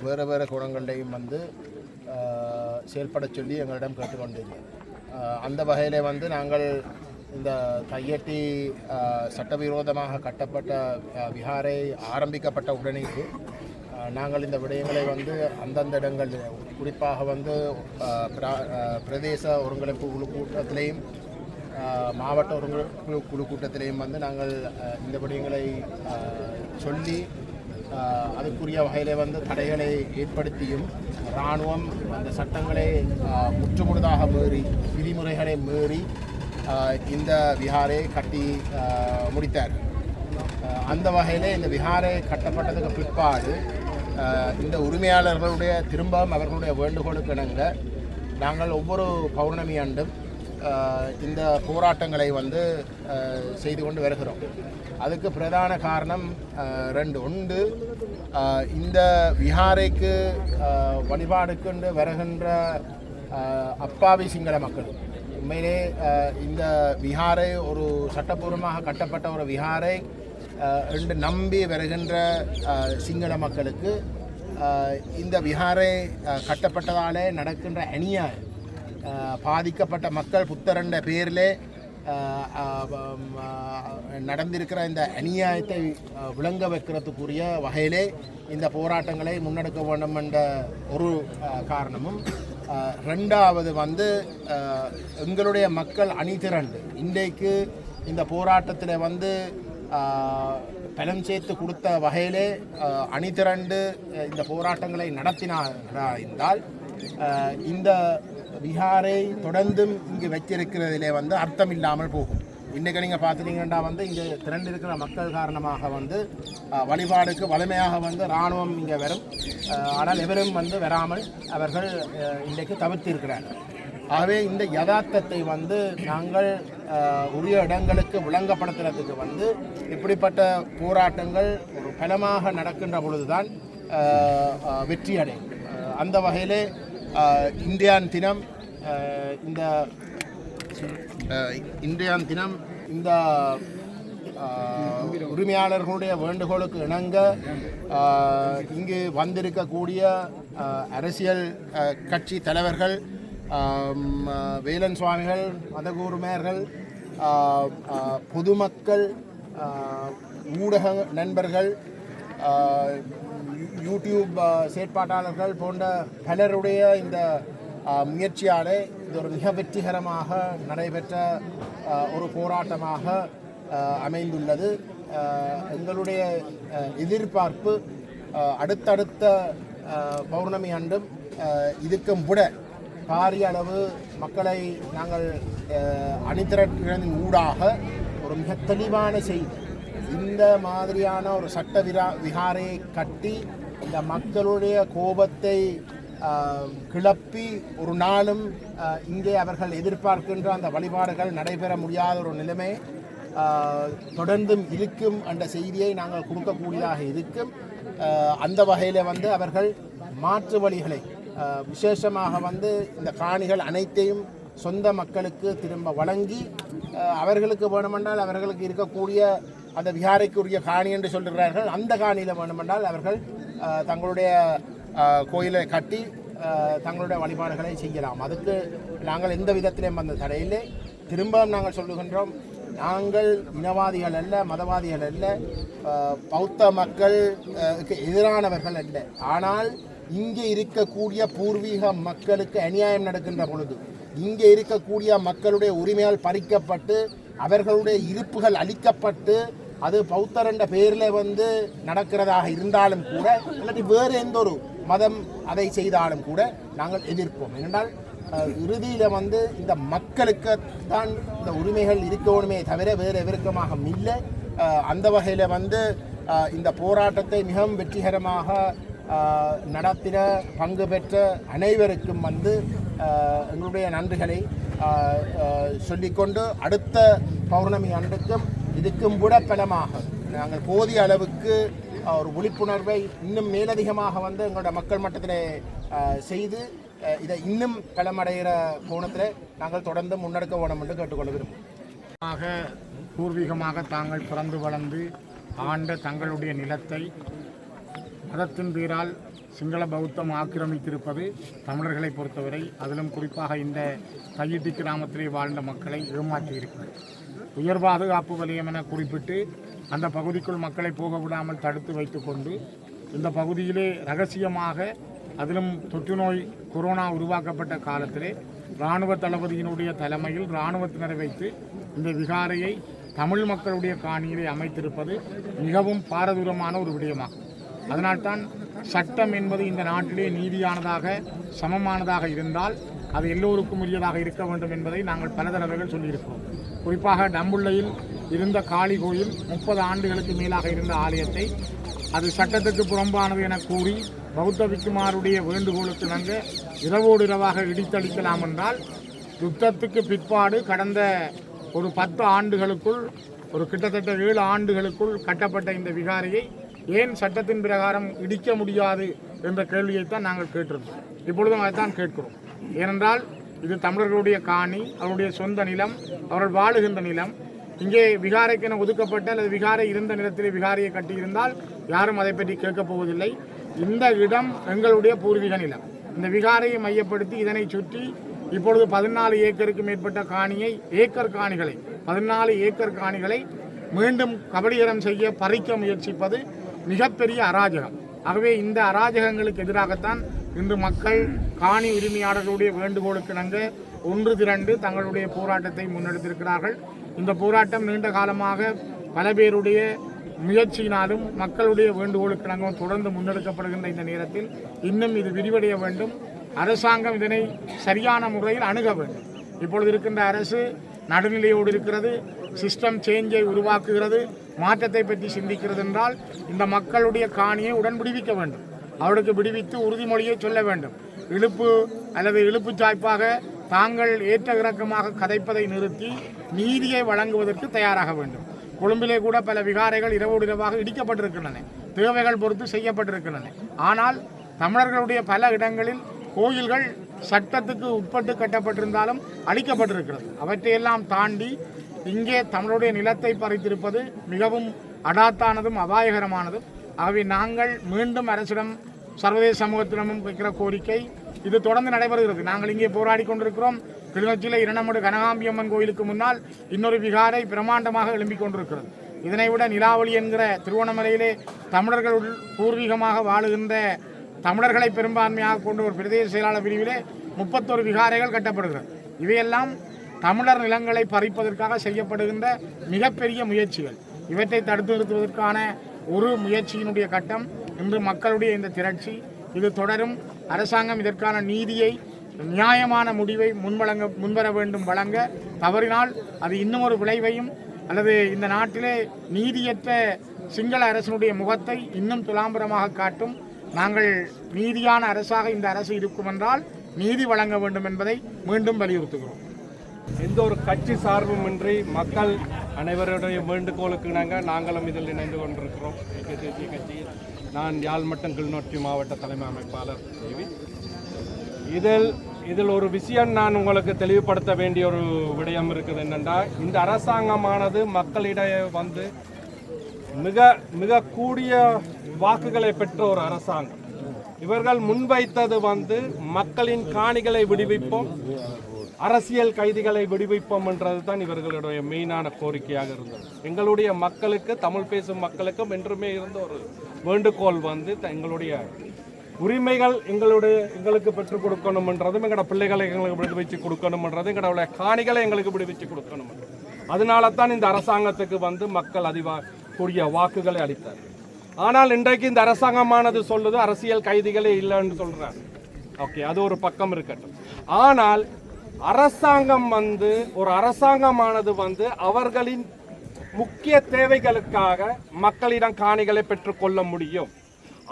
வேறு வேறு குணங்களையும் வந்து செயல்பட சொல்லி எங்களிடம் கேட்டுக்கொண்டிருந்தோம். அந்த வகையில் வந்து நாங்கள் இந்த தையட்டி சட்டவிரோதமாக கட்டப்பட்ட விஹாரை ஆரம்பிக்கப்பட்ட உடனேயே நாங்கள் இந்த விடயங்களை வந்து அந்தந்த இடங்கள் குறிப்பாக வந்து பிரதேச ஒருங்கிணைப்பு குழு கூட்டத்திலையும் மாவட்ட ஒருங்கிணைப்பு குழு கூட்டத்திலையும் வந்து நாங்கள் இந்த விடயங்களை சொல்லி அதுக்குரிய வகையிலே வந்து தடைகளை ஏற்படுத்தியும் இராணுவம் அந்த சட்டங்களை முற்றுமுழுதாக மீறி விதிமுறைகளை மீறி இந்த விஹாரை கட்டி முடித்தார். அந்த வகையில் இந்த விஹாரை கட்டப்பட்டதுக்கு பிற்பாடு இந்த உரிமையாளர்களுடைய திரும்பவும் அவர்களுடைய வேண்டுகோளுக்கு இணங்க நாங்கள் ஒவ்வொரு பௌர்ணமி ஆண்டும் இந்த போராட்டங்களை வந்து செய்து கொண்டு வருகிறோம். அதுக்கு பிரதான காரணம் ரெண்டு. ஒன்று, இந்த விஹாரைக்கு வழிபாடுக்கென்று வருகின்ற அப்பாவி சிங்கள மக்கள் உண்மையிலே இந்த விஹாரை ஒரு சட்டப்பூர்வமாக கட்டப்பட்ட ஒரு விஹாரை என்று நம்பி வருகின்ற சிங்கள மக்களுக்கு இந்த விஹாரை கட்டப்பட்டதாலே நடக்கின்ற அநியாயம், பாதிக்கப்பட்ட மக்கள் புத்தரண்ட பேரில் நடந்திருக்கிற இந்த அநியாயத்தை விளங்க வைக்கிறதுக்குரிய வகையிலே இந்த போராட்டங்களை முன்னெடுக்க வேண்டும் என்ற ஒரு காரணமும், ரெண்டாவது வந்து எங்களுடைய மக்கள் அணிதிரண்டு இன்றைக்கு இந்த போராட்டத்தில் வந்து பலம் சேர்த்து கொடுத்த வகையிலே அணிதிரண்டு இந்த போராட்டங்களை நடத்தினார்களா என்றால் இந்த விஹாரை தொடர்ந்தும் இங்கு வச்சிருக்கிறதிலே வந்து அர்த்தம் இல்லாமல் போகும். இன்றைக்கு நீங்கள் பார்த்துட்டீங்கன்னா வந்து இங்கே திரண்டிருக்கிற மக்கள் காரணமாக வந்து வழிபாடுக்கு வலிமையாக வந்து இராணுவம் இங்கே வரும். ஆனால் எவரும் வந்து வராமல் அவர்கள் இன்றைக்கு தவிர்த்திருக்கிறார்கள். ஆகவே இந்த யதார்த்தத்தை வந்து நாங்கள் உரிய இடங்களுக்கு விளங்கப்படுத்துறதுக்கு வந்து இப்படிப்பட்ட போராட்டங்கள் ஒரு பலமாக நடக்கின்ற பொழுதுதான் வெற்றி அடையும். அந்த வகையிலே இந்தியான் தினம் இந்த உரிமையாளர்களுடைய வேண்டுகோளுக்கு இணங்க இங்கு வந்திருக்கக்கூடிய அரசியல் கட்சி தலைவர்கள், வேலன் சுவாமிகள், மதகூர்மையர்கள், பொதுமக்கள், ஊடக நண்பர்கள், யூடியூப் செயற்பாட்டாளர்கள் போன்ற பலருடைய இந்த முயற்சியாலே இது ஒரு மிக வெற்றிகரமாக நடைபெற்ற ஒரு போராட்டமாக அமைந்துள்ளது. எங்களுடைய எதிர்பார்ப்பு அடுத்தடுத்த பௌர்ணமி ஆண்டும் இதுக்கும் விட பாரிய அளவு மக்களை நாங்கள் அணிதிரட்டின் ஊடாக ஒரு மிக தெளிவான செய்தி, இந்த மாதிரியான ஒரு சட்ட விஹாரை கட்டி இந்த மக்களுடைய கோபத்தை கிளப்பி ஒரு நாளும் இங்கே அவர்கள் எதிர்பார்க்கின்ற அந்த வழிபாடுகள் நடைபெற முடியாத ஒரு நிலைமை தொடர்ந்தும் இருக்கும் என்ற செய்தியை நாங்கள் கொடுக்கக்கூடியதாக இருக்கும். அந்த வகையில் வந்து அவர்கள் மாற்று வழிகளை விசேஷமாக வந்து இந்த காணிகள் அனைத்தையும் சொந்த மக்களுக்கு திரும்ப வழங்கி அவர்களுக்கு வேணுமென்றால் அவர்களுக்கு இருக்கக்கூடிய அந்த விஹாரைக்குரிய காணி என்று சொல்கிறார்கள், அந்த காணியில் வேணுமென்றால் அவர்கள் தங்களுடைய கோயிலை கட்டி தங்களுடைய வழிபாடுகளை செய்யலாம். அதுக்கு நாங்கள் எந்த விதத்திலையும் வந்த தடையில்லை. திரும்பவும் நாங்கள் சொல்லுகின்றோம், நாங்கள் இனவாதிகள் அல்ல, மதவாதிகள் அல்ல, பௌத்த மக்களுக்கு எதிரானவர்கள் அல்ல. ஆனால் இங்கே இருக்கக்கூடிய பூர்வீக மக்களுக்கு அநியாயம் நடக்கின்ற பொழுது, இங்கே இருக்கக்கூடிய மக்களுடைய உரிமையால் பறிக்கப்பட்டு அவர்களுடைய இருப்புகள் அளிக்கப்பட்டு அது பௌத்தர் என்ற பெயரில் வந்து நடக்கிறதாக இருந்தாலும் கூட, இல்லாட்டி வேறு எந்த ஒரு மதம் அதை செய்தாலும் கூட நாங்கள் எதிர்ப்போம். ஏனென்றால் இறுதியில் வந்து இந்த மக்களுக்கு தான் இந்த உரிமைகள் இருக்கணுமே தவிர வேறு எவருக்கமாக இல்லை. அந்த வகையில் வந்து இந்த போராட்டத்தை மிகவும் வெற்றிகரமாக நடத்தின பங்கு பெற்ற அனைவருக்கும் வந்து எங்களுடைய நன்றிகளை சொல்லிக்கொண்டு அடுத்த பௌர்ணமி ஆண்டுக்கும் இதுக்கும் கூட பலமாக நாங்கள் போதிய அளவுக்கு ஒரு விழிப்புணர்வை இன்னும் மேலதிகமாக வந்து எங்களோட மக்கள் மட்டத்தில் செய்து இதை இன்னும் பலமடைகிற கோணத்தில் நாங்கள் தொடர்ந்து முன்னெடுக்க வேணும் என்று கேட்டுக்கொள்ள விரும்புகிறோம். பூர்வீகமாக தாங்கள் பிறந்து வளர்ந்து ஆண்ட தங்களுடைய நிலத்தை மதத்தின் பேரால் சிங்கள பௌத்தம் ஆக்கிரமித்திருப்பது தமிழர்களை பொறுத்தவரை அதிலும் குறிப்பாக இந்த தையிட்டி கிராமத்திலே வாழ்ந்த மக்களை ஏமாற்றியிருக்கிறது. உயர் பாதுகாப்பு வலயம் என குறிப்பிட்டு அந்த பகுதிக்குள் மக்களை போக விடாமல் தடுத்து வைத்துக்கொண்டு இந்த பகுதியிலே ரகசியமாக அதிலும் தொற்று நோய் கொரோனா உருவாக்கப்பட்ட காலத்திலே இராணுவ தளபதியினுடைய தலைமையில் இராணுவத்தினரை வைத்து இந்த விகாரையை தமிழ் மக்களுடைய காணியிலே அமைத்திருப்பது மிகவும் பாரதூரமான ஒரு விடயமாகும். அதனால்தான் சட்டம் என்பது இந்த நாட்டிலே நீதியானதாக சமமானதாக இருந்தால் அது எல்லோருக்கும் உரியதாக இருக்க வேண்டும் என்பதை நாங்கள் பல தடவைகள் சொல்லியிருக்கிறோம். குறிப்பாக டம்புள்ளையில் இருந்த காளி கோயில் 30 ஆண்டுகளுக்கு மேலாக இருந்த ஆலயத்தை அது சட்டத்துக்கு புறம்பானது என கூறி பௌத்த பிக்குமாருடைய வேண்டுகோளுக்கு இணங்க இரவோடு இரவாக இடித்தளிக்கலாம் என்றால் யுத்தத்துக்கு பிற்பாடு கடந்த ஒரு 10 ஆண்டுகளுக்குள் ஒரு கிட்டத்தட்ட 7 ஆண்டுகளுக்குள் கட்டப்பட்ட இந்த விகாரையை ஏன் சட்டத்தின் பிரகாரம் இடிக்க முடியாது என்ற கேள்வியைத்தான் நாங்கள் கேட்டிருந்தோம். இப்பொழுதும் அதைத்தான் கேட்கிறோம். ஏனென்றால் இது தமிழர்களுடைய காணி, அவருடைய சொந்த நிலம், அவர்கள் வாழுகின்ற நிலம். இங்கே விகாரைக்கென ஒதுக்கப்பட்ட அல்லது விகாரை இருந்த நிலத்திலே விகாரையை கட்டியிருந்தால் யாரும் அதை பற்றி கேட்கப் போவதில்லை. இந்த இடம் எங்களுடைய பூர்வீக நிலம். இந்த விகாரையை மையப்படுத்தி இதனை சுற்றி இப்பொழுது 14 ஏக்கருக்கு மேற்பட்ட காணியை 14 ஏக்கர் காணிகளை மீண்டும் கபடீகரம் செய்ய பறிக்க முயற்சிப்பது மிகப்பெரிய அராஜகம். ஆகவே இந்த அராஜகங்களுக்கு எதிராகத்தான் இன்று மக்கள் காணி உரிமையாளர்களுடைய வேண்டுகோளுக்கு இணங்க ஒன்று திரண்டு தங்களுடைய போராட்டத்தை முன்னெடுத்திருக்கிறார்கள். இந்த போராட்டம் நீண்ட காலமாக பல பேருடைய முயற்சியினாலும் மக்களுடைய வேண்டுகோளுக்கு இணங்க தொடர்ந்து முன்னெடுக்கப்படுகின்ற இந்த நேரத்தில் இன்னும் இது விரிவடைய வேண்டும். அரசாங்கம் இதனை சரியான முறையில் அணுக வேண்டும். இப்பொழுது இருக்கின்ற அரசு நடுநிலையோடு இருக்கிறது, சிஸ்டம் சேஞ்சை உருவாக்குகிறது, மாற்றத்தை பற்றி சிந்திக்கிறது என்றால் இந்த மக்களுடைய காணியை உடன் விடுவிக்க வேண்டும். அவருக்கு விடுவித்து உறுதிமொழியை சொல்ல வேண்டும். இழுப்பு சாய்ப்பாக தாங்கள் ஏற்ற இறக்கமாக கதைப்பதை நிறுத்தி நீதியை வழங்குவதற்கு தயாராக வேண்டும். கொழும்பிலே கூட பல விகாரைகள் இரவோடு இரவாக இடிக்கப்பட்டிருக்கின்றன, தேவைகள் பொறுத்து செய்யப்பட்டிருக்கின்றன. ஆனால் தமிழர்களுடைய பல இடங்களில் கோயில்கள் சட்டத்துக்கு உட்பட்டு கட்டப்பட்டிருந்தாலும் அழிக்கப்பட்டிருக்கிறது. அவற்றையெல்லாம் தாண்டி இங்கே தமிழுடைய நிலத்தை பறித்திருப்பது மிகவும் அடாத்தானதும் அபாயகரமானதும். ஆகவே நாங்கள் மீண்டும் அரசிடம் சர்வதேச சமூகத்திடமும் வைக்கிற கோரிக்கை இது தொடர்ந்து நடைபெறுகிறது. நாங்கள் இங்கே போராடி கொண்டிருக்கிறோம். கிளிநொச்சியில் இரண்டமடு கனகாம்பியம்மன் கோயிலுக்கு முன்னால் இன்னொரு விகாரை பிரம்மாண்டமாக எழும்பிக் கொண்டிருக்கிறது. இதனை விட நிலாவளி என்கிற திருவண்ணாமலையிலே தமிழர்கள் பூர்வீகமாக வாழுகின்ற தமிழர்களை பெரும்பான்மையாக கொண்ட ஒரு பிரதேச செயலாளர் பிரிவிலே 31 விகாரைகள் கட்டப்படுகிறது. இவையெல்லாம் தமிழர் நிலங்களை பறிப்பதற்காக செய்யப்படுகின்ற மிகப்பெரிய முயற்சிகள். இவற்றை தடுத்து நிறுத்துவதற்கான ஒரு முயற்சியினுடைய கட்டம் இன்று மக்களுடைய இந்த திரட்சி. இது தொடரும். அரசாங்கம் இதற்கான நீதியை, நியாயமான முடிவை முன்வர வேண்டும். வழங்க தவறினால் அது இன்னும் ஒரு விளைவையும் அல்லது இந்த நாட்டிலே நீதியற்ற சிங்கள அரசினுடைய முகத்தை இன்னும் துலாம்பரமாக காட்டும். நாங்கள் நீதியான அரசாக இந்த அரசு இருக்கும் என்றால் நீதி வழங்க வேண்டும் என்பதை மீண்டும் வலியுறுத்துகிறோம். எந்த ஒரு கட்சி சார்புமின்றி மக்கள் அனைவருடைய வேண்டுகோளுக்கு நாங்களும் இதில் இணைந்து கொண்டிருக்கிறோம். ஐக்கிய தேசிய கட்சியில் நான் யாழ்மட்டம் கிளிநொச்சி மாவட்ட தலைமை அமைப்பாளர் தேவி. இதில் ஒரு விஷயம் நான் உங்களுக்கு தெளிவுபடுத்த வேண்டிய ஒரு விடயம் இருக்குது. என்னென்னா, இந்த அரசாங்கமானது மக்களிடையே வந்து மிக கூடிய வாக்குகளை பெற்ற ஒரு அரசாங்கம். இவர்கள் முன்வைத்தது வந்து மக்களின் காணிகளை விடுவிப்போம், அரசியல் கைதிகளை விடுவிப்போம் என்றது தான் இவர்களுடைய மெயினான கோரிக்கையாக இருந்தது. எங்களுடைய மக்களுக்கு, தமிழ் பேசும் மக்களுக்கும் என்றுமே இருந்த ஒரு வேண்டுகோள் வந்து எங்களுடைய உரிமைகள் எங்களுக்கு பெற்றுக் கொடுக்கணும்ன்றதும், எங்களோட பிள்ளைகளை எங்களுக்கு விடுவிச்சு கொடுக்கணும்ன்றதும், எங்களுடைய காணிகளை எங்களுக்கு விடுவிச்சு கொடுக்கணும். அதனால தான் இந்த அரசாங்கத்துக்கு வந்து மக்கள் கூடிய வாக்குகளை அளித்தார். ஆனால் இன்றைக்கு இந்த அரசாங்கமானது சொல்லுது அரசியல் கைதிகளே இல்லைன்னு சொல்றாங்க. ஓகே, அது ஒரு பக்கம் இருக்கட்டும். ஆனால் அரசாங்கம் வந்து ஒரு அரசாங்கமானது வந்து அவர்களின் முக்கிய தேவைகளுக்காக மக்களிடம் காணிகளை பெற்றுக்கொள்ள முடியும்.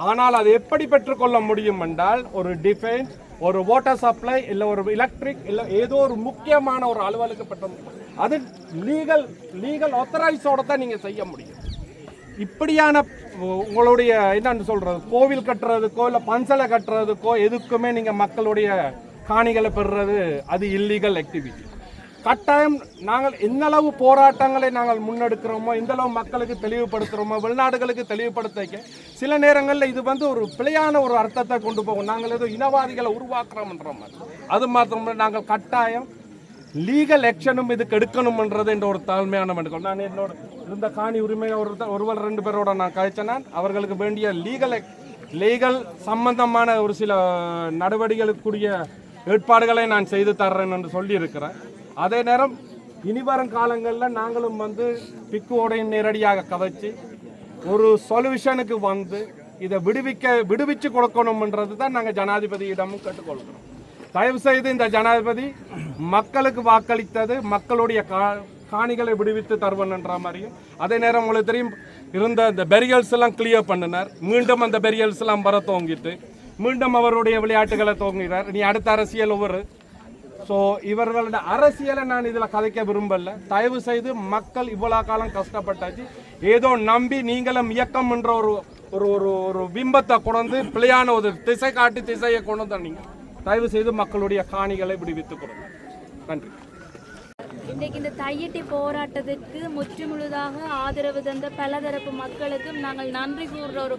ஆனால் அது எப்படி பெற்றுக்கொள்ள முடியும் என்றால், ஒரு டிஃபென்ஸ், ஒரு வாட்டர் சப்ளை, இல்லை ஒரு எலக்ட்ரிக், இல்லை ஏதோ ஒரு முக்கியமான ஒரு அலுவலுக்கு பெற்ற அது லீகல் ஆத்தரைஸோட தான் நீங்கள் செய்ய முடியும். இப்படியான உங்களுடைய என்னன்னு சொல்றது, கோவில் கட்டுறதுக்கோ இல்லை பன்சலை கட்டுறதுக்கோ எதுக்குமே நீங்கள் மக்களுடைய காணிகளை பெறுறது அது இல்லீகல் ஆக்டிவிட்டி. கட்டாயம் நாங்கள் எந்தளவு போராட்டங்களை நாங்கள் முன்னெடுக்கிறோமோ எந்தளவு மக்களுக்கு தெளிவுபடுத்துகிறோமோ வெளிநாடுகளுக்கு தெளிவுபடுத்த சில நேரங்களில் இது ஒரு பிழையான ஒரு அர்த்தத்தை கொண்டு போகும். நாங்கள் ஏதோ இனவாதிகளை உருவாக்குறோம்ன்ற மாதிரி. அது மாத்திரம் நாங்கள் கட்டாயம் லீகல் ஆக்ஷனும் இதுக்கு எடுக்கணும்ன்றது என்ற ஒரு தாழ்மையான வேண்டுகோள். நான் என்னோட இருந்த காணி உரிமை ஒருவர் 2 பேரோட நான் கழிச்சேன். அவர்களுக்கு வேண்டிய லீகல் சம்பந்தமான ஒரு சில நடவடிக்கைகளுக்குரிய ஏற்பாடுகளை நான் செய்து தர்றேன் என்று சொல்லியிருக்கிறேன். அதே நேரம் இனிவரும் காலங்களில் நாங்களும் பிக்குவோடையும் நேரடியாக கதைச்சு ஒரு சொல்யூஷனுக்கு இதை விடுவிச்சு கொடுக்கணும்ன்றது தான் நாங்கள் ஜனாதிபதியிடமும் கேட்டுக்கொள்கிறோம். தயவு செய்து இந்த ஜனாதிபதி மக்களுக்கு வாக்களித்தது மக்களுடைய காணிகளை விடுவித்து தருவன் என்ற மாதிரியும், அதே நேரம் உங்களுக்கு தெரியும் இருந்த இந்த பெரியல்ஸ் எல்லாம் கிளியர் பண்ணினார். மீண்டும் அந்த பெரியல்ஸ் எல்லாம் வர துவங்கிட்டு மீண்டும் அவருடைய விளையாட்டுகளை துவங்கினார். நீ அடுத்த அரசியல் ஒவ்வொரு இவர்களோட அரசியலை நான் இதில் கதைக்க விரும்பல. தயவு செய்து மக்கள் இவ்வளவு காலம் கஷ்டப்பட்டாச்சு, ஏதோ நம்பி நீங்களும் இயக்கம் என்ற ஒரு பிம்பத்தை கொண்டு பிழையான ஒரு திசை காட்டி திசையை கொண்டு வந்தீங்க. தயவு செய்து மக்களுடைய காணிகளை விடுவித்துக் கொடுங்க. நன்றி. இன்றைக்கு இந்த தையிட்டி போராட்டத்துக்கு முற்றுமுழுதாக ஆதரவு தந்த பலதரப்பு மக்களுக்கும் நாங்கள் நன்றி கூறுற ஒரு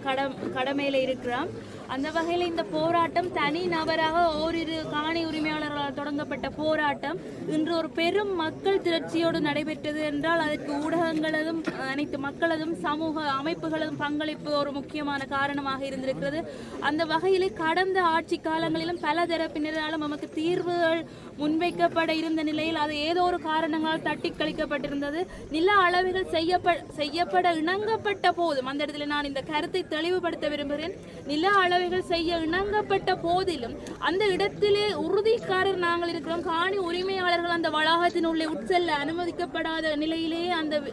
கடமையில் இருக்கிறோம். அந்த வகையில் இந்த போராட்டம் தனி நபராக ஓரிரு காணி உரிமையாளர்களால் தொடங்கப்பட்ட போராட்டம் இன்று ஒரு பெரும் மக்கள் திரட்சியோடு நடைபெற்றது என்றால் அதற்கு ஊடகங்களதும் அனைத்து மக்களதும் சமூக அமைப்புகளதும் பங்களிப்பு ஒரு முக்கியமான காரணமாக இருந்திருக்கிறது. அந்த வகையில் கடந்த ஆட்சி காலங்களிலும் பல தரப்பினராலும் நமக்கு தீர்வுகள் முன்வைக்கப்பட இருந்த நிலையில் அது ஏதோ ஒரு காரணங்களால் தட்டி கழிக்கப்பட்டிருந்தது. நில அளவுகள் செய்யப்பட இணங்கப்பட்ட போதும், அந்த இடத்துல நான் இந்த கருத்தை தெளிவுபடுத்த விரும்புகிறேன், நில அளவுகள் செய்ய இணங்கப்பட்ட போதிலும் அந்த இடத்திலே உறுதிக்காரர் நாங்கள் இருக்கிறோம். காணி உரிமையாளர்கள் அந்த வளாகத்தினுள்ளே உட்செல்ல அனுமதிக்கப்படாத நிலையிலேயே அந்த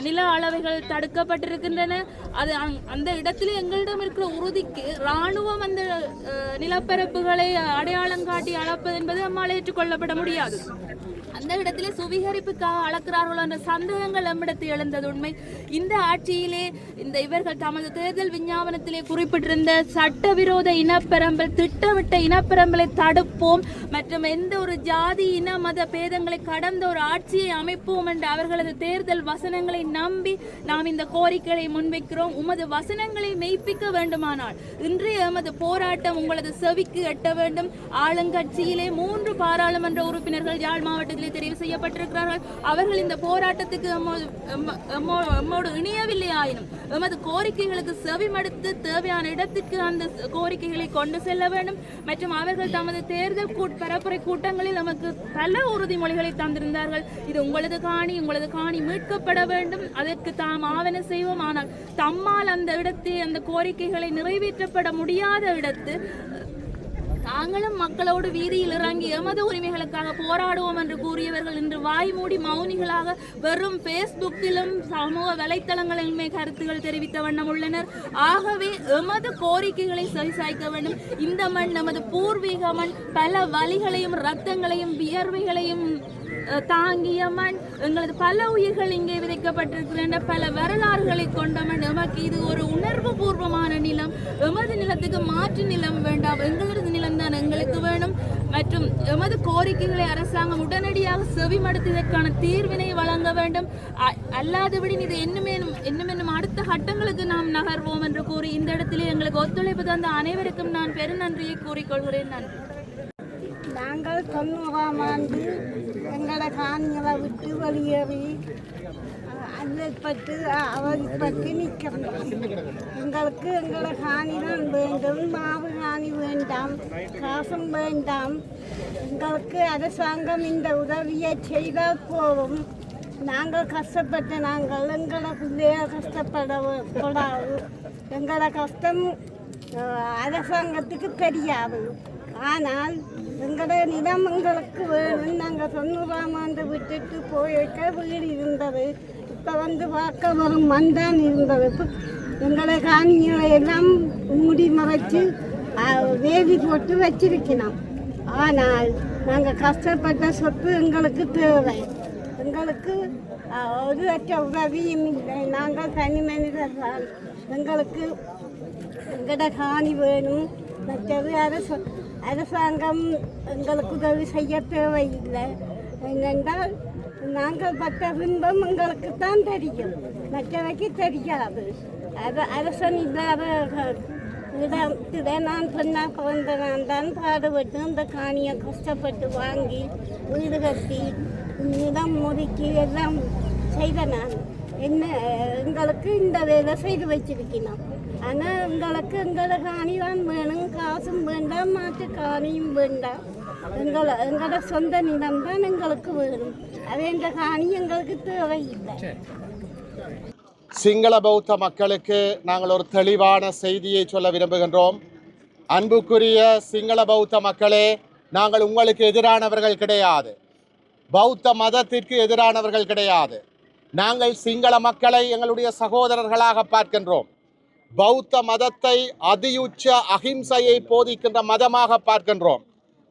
நில அளவைகள் தடுக்கப்பட்டிருக்கின்றன. அது அந்த இடத்திலே எங்களிடம் இருக்கிற உறுதிக்கு இராணுவம் அந்த நிலப்பரப்புகளை அடையாளம் காட்டி அளப்பது என்பது நம்மால் ஏற்றுக்கொள்ளப்பட முடியாது. அந்த இடத்திலே சுவீகரிப்புக்காக அளக்கிறார்களோ என்ற சந்தேகங்கள் நம்மிடத்து எழுந்தது உண்மை. இந்த ஆட்சியிலே இவர்கள் தமது தேர்தல் விஞ்ஞாபனத்திலே குறிப்பிட்டிருந்த சட்டவிரோத இனப்பெரம்பல், திட்டமிட்ட இனப்பெரம்பலை தடுப்போம் மற்றும் எந்த ஒரு ஜாதி இன மத பேதங்களை கடந்த ஒரு ஆட்சியை அமைப்போம் என்ற அவர்களது தேர்தல் வசனங்களை நம்பி நாம் இந்த கோரிக்கைகளை முன்வைக்கிறோம். உமது வசனங்களை மெய்ப்பிக்க வேண்டுமானால் இன்றைய எமது போராட்டம் உங்களது செவிக்கு எட்ட வேண்டும். ஆளுங்கட்சியிலே 3 பாராளுமன்ற உறுப்பினர்கள் யாழ் மாவட்டத்தில் தெரிவு செய்யப்பட்டிருக்கிறார்கள். அவர்கள் இந்த போராட்டத்துக்கு எம்மோடு இணையவில்லை ஆயினும் எமது கோரிக்கைகளுக்கு செவிமடுத்து தேவையான இடத்துக்கு அந்த கோரிக்கைகளை கொண்டு செல்ல வேண்டும் மற்றும் அவர்கள் தமது தேர்தல் பரப்புரை கூட்டங்களில் நமக்கு பல உறுதிமொழிகளை தந்திருந்தார்கள். இது உங்களது காணி மீட்கப்பட வேண்டும், அதற்கு தாம் ஆவண செய்வோம். ஆனால் தம்மால் அந்த இடத்தில் அந்த கோரிக்கைகளை நிறைவேற்றப்பட முடியாத இடத்து தாங்களும் மக்களோடு வீதியில் இறங்கி எமது உரிமைகளுக்காக போராடுவோம் என்று கூறியவர்கள் இன்று வாய் மூடி மௌனிகளாக வெறும் பேஸ்புக்கிலும் சமூக வலைத்தளங்களிலுமே கருத்துக்கள் தெரிவித்த வண்ணம் உள்ளனர். ஆகவே எமது கோரிக்கைகளை சரிசாய்க்க வேண்டும். இந்த மண் நமது பூர்வீக மண், பல வலிகளையும் இரத்தங்களையும் வியர்வைகளையும் தாங்கிய மண், எங்களது பல உயிர்கள் இங்கே விதைக்கப்பட்டிருக்கின்ற பல வரலாறுகளை கொண்ட மண். எமக்கு இது ஒரு உணர்வு பூர்வமான நிலம். எமது நிலத்துக்கு மாற்று நிலம் வேண்டாம், எங்களது நிலம்தான் எங்களுக்கு வேணும் மற்றும் எமது கோரிக்கைகளை அரசாங்கம் உடனடியாக செவிமடுத்ததற்கான தீர்வினை வழங்க வேண்டும். அல்லாதபடி இது இன்னும் அடுத்த கட்டங்களுக்கு நாம் நகர்வோம் என்று கூறி இந்த இடத்திலே எங்களுக்கு ஒத்துழைப்பு தந்த அனைவருக்கும் நான் பெருநன்றியை கூறிக்கொள்கிறேன். நன்றி. நாங்கள் 90ஆம் ஆண்டு எங்களை காணிகளை விட்டு வெளியேறி அல்லப்பட்டு அவதிப்பட்டு நிற்கிறோம். எங்களுக்கு எங்களை காணி தான் வேண்டும், மாவு காணி வேண்டாம், காசும் வேண்டாம். எங்களுக்கு அரசாங்கம் இந்த உதவியை செய்தால் போதும். நாங்கள் கஷ்டப்பட்ட எங்களை பிள்ளைய கஷ்டப்படக்கூடாது. எங்களை கஷ்டம் அரசாங்கத்துக்கு தெரியாது. ஆனால் எங்களுடைய நிலம் எங்களுக்கு வேணும். நாங்கள் 90ஆம் ஆண்டு விட்டுட்டு போயிருக்க வீடு இருந்தது. இப்போ பார்க்க வரும் மண் தான் இருந்தது. எங்களை காணிகளை எல்லாம் மூடி மறைச்சு வேதி போட்டு வச்சிருக்கணும். ஆனால் நாங்கள் கஷ்டப்பட்ட சொத்து எங்களுக்கு தேவை. எங்களுக்கு ஒரு லட்ச உதவியும் இல்லை. நாங்கள் தனி மனிதர்கள். எங்களுக்கு எங்களோட காணி வேணும். மற்றது அரசாங்கம் எங்களுக்கு உதவி செய்ய தேவையில்லை. என்னென்றால் நாங்கள் பட்ட துன்பம் எங்களுக்கு தான் தெரியும், மற்றவைக்கு தெரியாது. அரசன் இல்லாத இடத்திலே நான் பெண்ணா பிறந்த நான் தான் பாடுபட்டு இந்த காணியை கஷ்டப்பட்டு வாங்கி வீடு கட்டி நிலம் முறுக்கி எல்லாம் செய்த நான். எங்களுக்கு இந்த வேலை செய்து வச்சிருக்கணும். ஆனால் எங்களுக்கு எங்களோட காணி தான் வேணும், காசும் வேண்டாம், மாற்று காணியும் வேண்டாம். எங்களோட சொந்த நிலம் தான் எங்களுக்கு வேணும். அதே இந்த காணி எங்களுக்கு தேவையில்லை. சிங்கள பௌத்த மக்களுக்கு நாங்கள் ஒரு தெளிவான செய்தியை சொல்ல விரும்புகின்றோம். அன்புக்குரிய சிங்கள பௌத்த மக்களே, நாங்கள் உங்களுக்கு எதிரானவர்கள் கிடையாது, பௌத்த மதத்திற்கு எதிரானவர்கள் கிடையாது. நாங்கள் சிங்கள மக்களை எங்களுடைய சகோதரர்களாக பார்க்கின்றோம். பௌத்த மதத்தை அதியுச்ச அகிம்சையை போதிக்கின்ற மதமாக பார்க்கின்றோம்.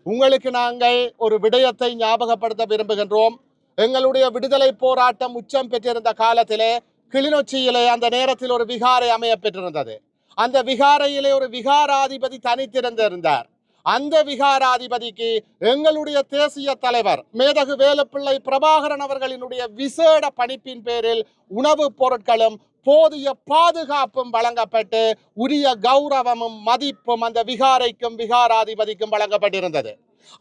உங்களுக்கு நாங்கள் ஒரு விடயத்தை ஞாபகப்படுத்த விரும்புகின்றோம். எங்களுடைய விடுதலை போராட்டம் உச்சம் பெற்றிருந்த காலத்திலே கிளிநொச்சியிலே அந்த நேரத்தில் ஒரு விகாரை அமைய பெற்றிருந்தது. அந்த விகாரையிலே ஒரு விகாராதிபதி தனித்திருந்தார். அந்த விகாராதிபதிக்கு எங்களுடைய தேசிய தலைவர் மேதகு வேலுப்பிள்ளை பிரபாகரன் அவர்களினுடைய விசேட பணிப்பின் பேரில் உணவுப் பொருட்களும் போதிய பாதுகாப்பும் வழங்கப்பட்டு உரிய கௌரவமும் மதிப்பும் அந்த விகாரைக்கும் விகாராதிபதிக்கும் வழங்கப்பட்டிருந்தது.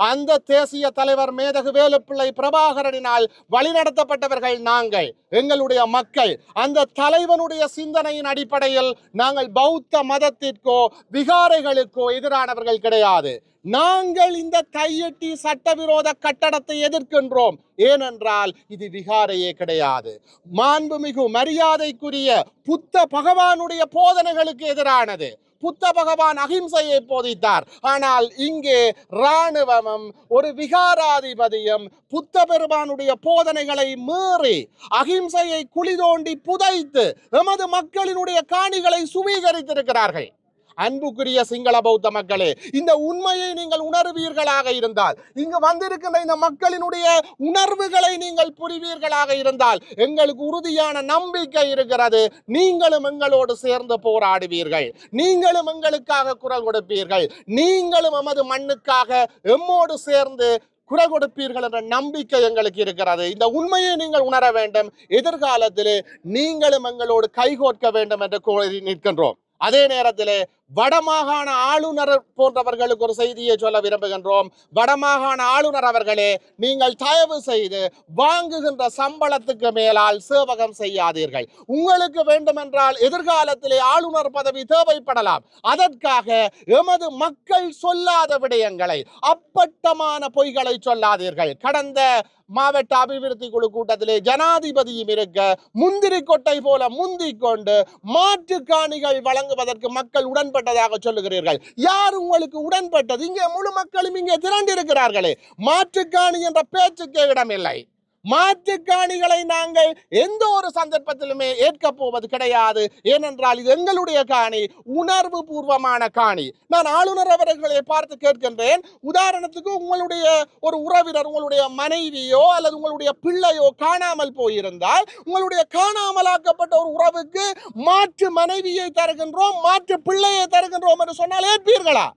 அந்த தேசிய தலைவர் மேதகு வேலுப்பிள்ளை பிரபாகரனினால் வழிநடத்தப்பட்டவர்கள் நாங்கள், எங்களுடைய மக்கள். அந்த தலைவனுடைய சிந்தனையின் அடிப்படையில் நாங்கள் பௌத்த மதத்திற்கோ விகாரைகளுக்கோ எதிரானவர்கள் கிடையாது. நாங்கள் இந்த தையட்டி சட்டவிரோத கட்டடத்தை எதிர்க்கின்றோம். ஏனென்றால் இது விகாரையே கிடையாது, மாண்புமிகு மரியாதைக்குரிய புத்த பகவானுடைய போதனைகளுக்கு எதிரானது. புத்த பகவான் அகிம்சையை போதித்தார். ஆனால் இங்கே இராணுவமும் ஒரு விகாராதிபதியும் புத்த பெருமானுடைய போதனைகளை மீறி அகிம்சையை குழி தோண்டி புதைத்து எமது மக்களினுடைய காணிகளை சுவீகரித்திருக்கிறார்கள். அன்புக்குரிய சிங்கள பௌத்த மக்களே, இந்த உண்மையை நீங்கள் உணர்வீர்களாக இருந்தால், இங்கு வந்திருக்கின்ற இந்த மக்களினுடைய உணர்வுகளை நீங்கள் புரிவீர்களாக இருந்தால், எங்களுக்கு உறுதியான நம்பிக்கை இருக்கிறது. நீங்களும் எங்களோடு சேர்ந்து போராடுவீர்கள், நீங்களும் எங்களுக்காக குரல் கொடுப்பீர்கள், நீங்களும் எமது மண்ணுக்காக எம்மோடு சேர்ந்து குரல் கொடுப்பீர்கள் என்ற நம்பிக்கை எங்களுக்கு இருக்கிறது. இந்த உண்மையை நீங்கள் உணர வேண்டும். எதிர்காலத்திலே நீங்களும் எங்களோடு கைகோர்க்க வேண்டும் என்று கோரி நிற்கின்றோம். அதே நேரத்திலே வடமாகாண ஆளுநர் போன்றவர்களுக்கு ஒரு செய்தியை சொல்ல விரும்புகின்றோம். வடமாகாண ஆளுநர் அவர்களே, நீங்கள் தயவு செய்து வாங்குகின்ற சம்பளத்துக்கு மேலால் சேவகம் செய்யாதீர்கள். உங்களுக்கு வேண்டுமென்றால் எதிர்காலத்திலே ஆளுநர் பதவி தேவைப்படலாம். அதற்காக எமது மக்கள் சொல்லாத விடயங்களை, அப்பட்டமான பொய்களை சொல்லாதீர்கள். கடந்த மாவட்ட அபிவிருத்தி குழு கூட்டத்திலே ஜனாதிபதியும் இருக்க முந்திரி கொட்டை போல முந்திக் கொண்டு மாற்று காணிகள் வழங்குவதற்கு மக்கள் உடன்பட்டதாக சொல்லுகிறீர்கள். யார் உங்களுக்கு உடன்பட்டது? இங்கே முழு மக்களும் இங்கே திரண்டிருக்கிறார்களே. மாற்றுக்காணி என்ற பேச்சுக்கே இடமில்லை. மாற்றுக்காணிகளை நாங்கள் எந்த ஒரு சந்தர்ப்பத்திலுமே ஏற்கப் போவது கிடையாது. ஏனென்றால் இது எங்களுடைய காணி, உணர்வு பூர்வமான காணி. நான் ஆளுநர் அவர்களை பார்த்து கேட்கின்றேன், உதாரணத்துக்கு உங்களுடைய ஒரு உறவினர், உங்களுடைய மனைவியோ அல்லது உங்களுடைய பிள்ளையோ காணாமல் போயிருந்தால், உங்களுடைய காணாமலாக்கப்பட்ட ஒரு உறவுக்கு மாற்று மனைவியை தருகின்றோம், மாற்று பிள்ளையை தருகின்றோம் என்று சொன்னால் ஏற்பீர்களா?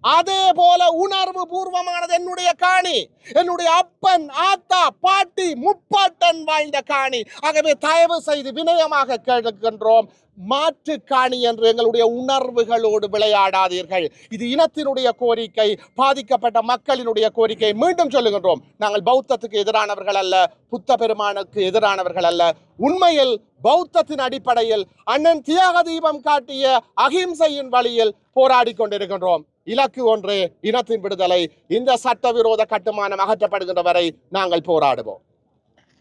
அதே போல உணர்வு பூர்வமானது என்னுடைய காணி, என்னுடைய அப்பன், ஆத்தா, பாட்டி, முப்பாட்டன் வாழ்ந்த காணி. ஆகவே தயவு செய்து வினயமாக கேட்கின்றோம், மாற்று காணி என்று எங்களுடைய உணர்வுகளோடு விளையாடாதீர்கள். இது இனத்தினுடைய கோரிக்கை, பாதிக்கப்பட்ட மக்களினுடைய கோரிக்கை. மீண்டும் சொல்லுகின்றோம், நாங்கள் பௌத்தத்துக்கு எதிரானவர்கள் அல்ல, புத்த பெருமானுக்கு எதிரானவர்கள் அல்ல. உண்மையில் பௌத்தத்தின் அடிப்படையில் அண்ணன் தியாக தீபம் காட்டிய அகிம்சையின் வழியில் போராடி கொண்டிருக்கின்றோம். இலக்கு ஒன்று, இனத்தின் விடுதலை. இந்த சட்டவிரோத கட்டுமானம் அகற்றப்படுகின்ற வரை நாங்கள் போராடுவோம்.